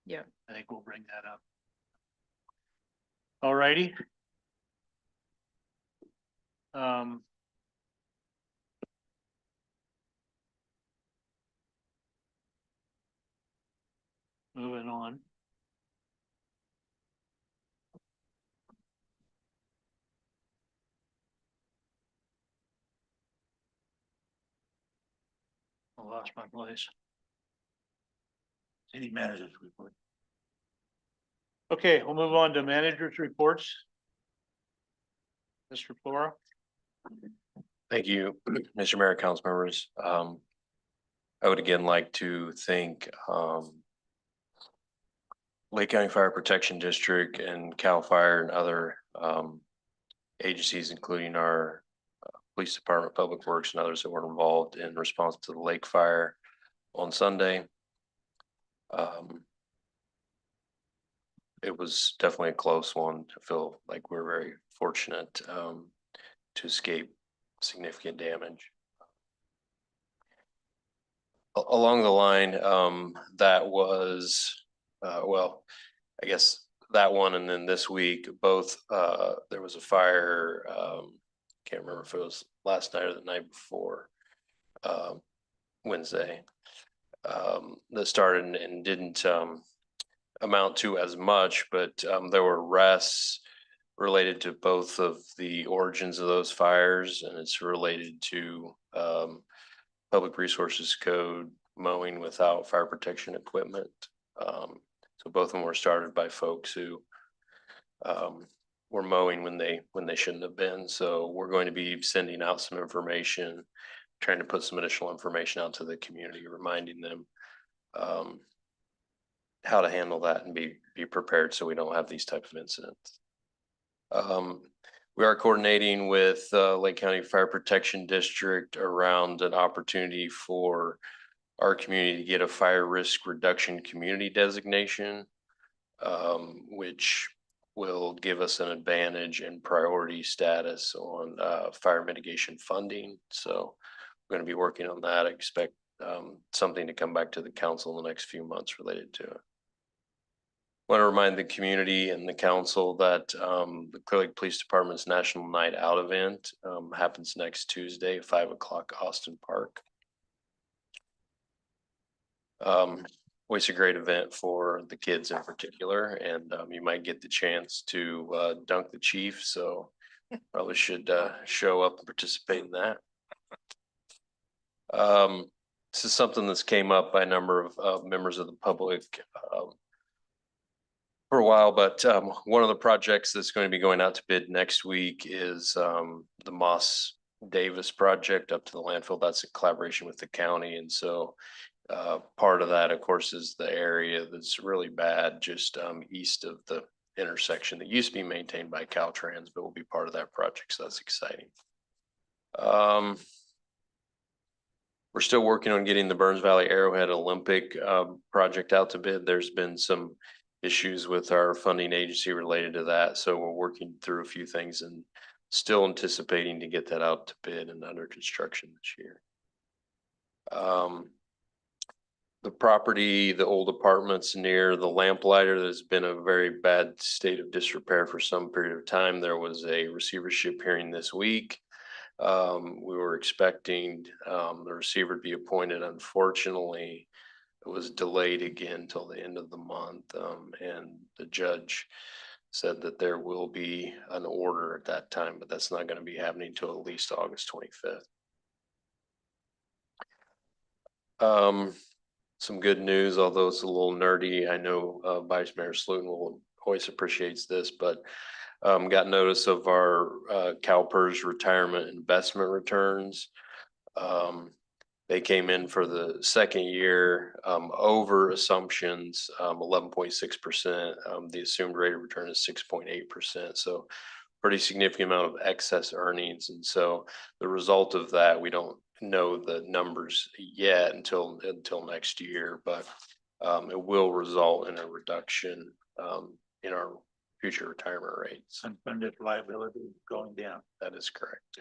Yeah.
I think we'll bring that up. All righty. Moving on.
lost my place. City managers report.
Okay, we'll move on to managers' reports. Mr. Flora.
Thank you, Mr. Mayor, council members. I would again like to thank Lake County Fire Protection District and CAL FIRE and other agencies, including our police department, public works, and others that were involved in response to the lake fire on Sunday. It was definitely a close one. I feel like we're very fortunate to escape significant damage. Along the line, that was, well, I guess that one, and then this week, both, there was a fire, can't remember if it was last night or the night before, Wednesday, that started and didn't amount to as much, but there were arrests related to both of the origins of those fires, and it's related to Public Resources Code, mowing without fire protection equipment. So both of them were started by folks who were mowing when they shouldn't have been. So we're going to be sending out some information, trying to put some additional information out to the community, reminding them how to handle that and be prepared so we don't have these types of incidents. We are coordinating with Lake County Fire Protection District around an opportunity for our community to get a fire risk reduction community designation, which will give us an advantage and priority status on fire mitigation funding. So we're going to be working on that. I expect something to come back to the council in the next few months related to it. I want to remind the community and the council that the Clear Lake Police Department's National Night Out event happens next Tuesday, 5 o'clock, Austin Park. Always a great event for the kids in particular, and you might get the chance to dunk the chief, so probably should show up and participate in that. This is something that's came up by a number of members of the public for a while, but one of the projects that's going to be going out to bid next week is the Moss Davis project up to the landfill. That's in collaboration with the county, and so part of that, of course, is the area that's really bad just east of the intersection that used to be maintained by Caltrans, but will be part of that project, so that's exciting. We're still working on getting the Burns Valley Arrowhead Olympic project out to bid. There's been some issues with our funding agency related to that, so we're working through a few things and still anticipating to get that out to bid and under construction this year. The property, the old apartments near the lamplighter, there's been a very bad state of disrepair for some period of time. There was a receivership hearing this week. We were expecting the receiver to be appointed. Unfortunately, it was delayed again till the end of the month, and the judge said that there will be an order at that time, but that's not going to be happening till at least August 25th. Some good news, although it's a little nerdy. I know Vice Mayor Slutin always appreciates this, but got notice of our CalPERS retirement investment returns. They came in for the second year over assumptions, 11.6%. The assumed rate of return is 6.8%. So pretty significant amount of excess earnings. And so the result of that, we don't know the numbers yet until next year, but it will result in a reduction in our future retirement rates.
Unfunded liability going down.
That is correct.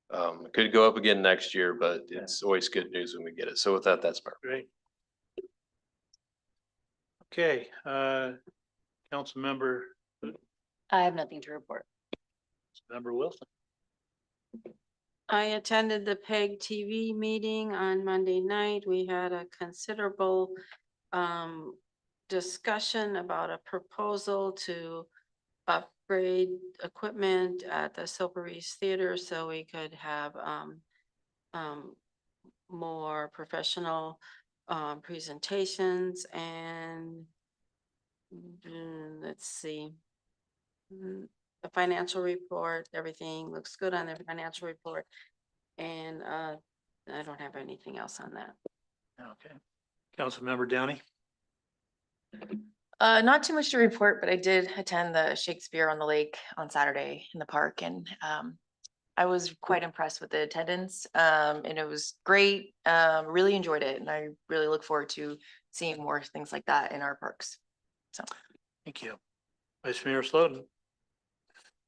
It could go up again next year, but it's always good news when we get it. So with that, that's my
Great. Okay, council member,
I have nothing to report.
member Wilson.
I attended the PEG TV meeting on Monday night. We had a considerable discussion about a proposal to upgrade equipment at the Silver East Theater so we could have more professional presentations and let's see. The financial report, everything looks good on the financial report. And I don't have anything else on that.
Okay. Councilmember Downey?
Not too much to report, but I did attend the Shakespeare on the Lake on Saturday in the park, and I was quite impressed with the attendance, and it was great. Really enjoyed it, and I really look forward to seeing more things like that in our parks. So,
Thank you. Vice Mayor Slaughter?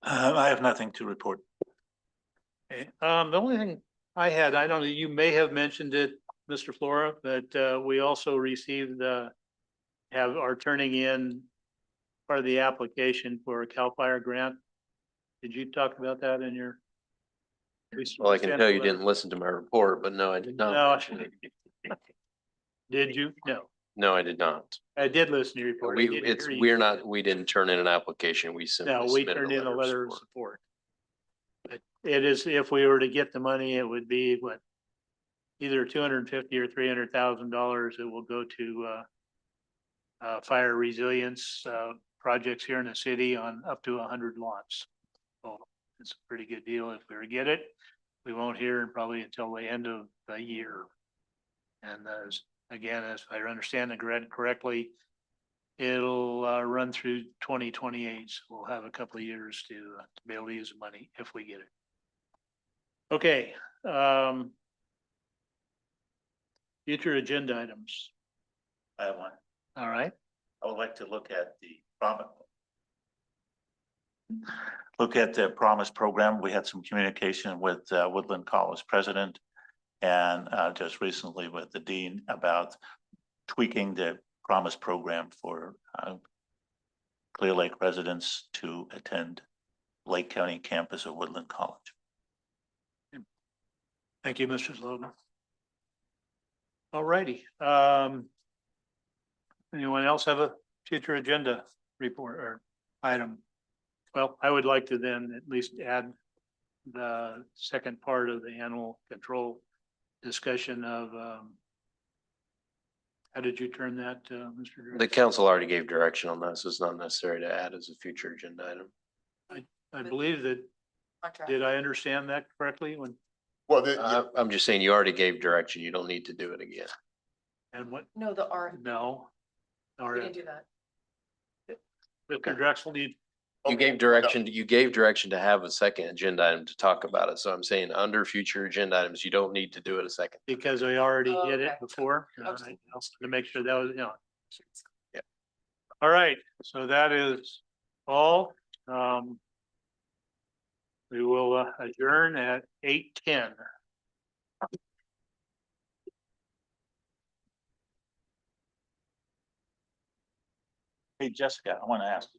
I have nothing to report.
Okay, the only thing I had, I don't know, you may have mentioned it, Mr. Flora, but we also received are turning in part of the application for a CAL FIRE grant. Did you talk about that in your?
Well, I can tell you didn't listen to my report, but no, I did not
No.
mention it.
Did you? No,
No, I did not.
I did listen to your report. I didn't hear you.
We didn't turn in an application. We simply
No, we
submitted
turned in a letter of
support.
support. But it is, if we were to get the money, it would be what? Either $250,000 or $300,000. It will go to fire resilience projects here in the city on up to 100 lots. So it's a pretty good deal if we were to get it. We won't hear probably until the end of the year. And again, as I understand it correctly, it'll run through 2028. So we'll have a couple of years to be able to use the money if we get it. Okay. Future agenda items.
I have one.
All right.
I would like to look at the promise program. We had some communication with Woodland College president and just recently with the dean about tweaking the promise program for Clear Lake residents to attend Lake County campus of Woodland College.
Thank you, Mr. Slogan. All righty. Anyone else have a future agenda report or item? Well, I would like to then at least add the second part of the animal control discussion of, how did you turn that, Mr. Director?
The council already gave direction on that, so it's not necessary to add as a future agenda item.
I believe that, did I understand that correctly when,
Well,
I'm just saying you already gave direction. You don't need to do it again.
and what?
no, the R,
No. All
we
right.
didn't do that.
Mr. Drexel, do you?
You gave direction to have a second agenda item to talk about it. So I'm saying under future agenda items, you don't need to do it a second.
Because I already
Oh,
did it
okay.
before.
Okay.
To make sure that was,
Yeah.
All right, so that is all. We will adjourn at 8:10.
Hey, Jessica, I want to ask you.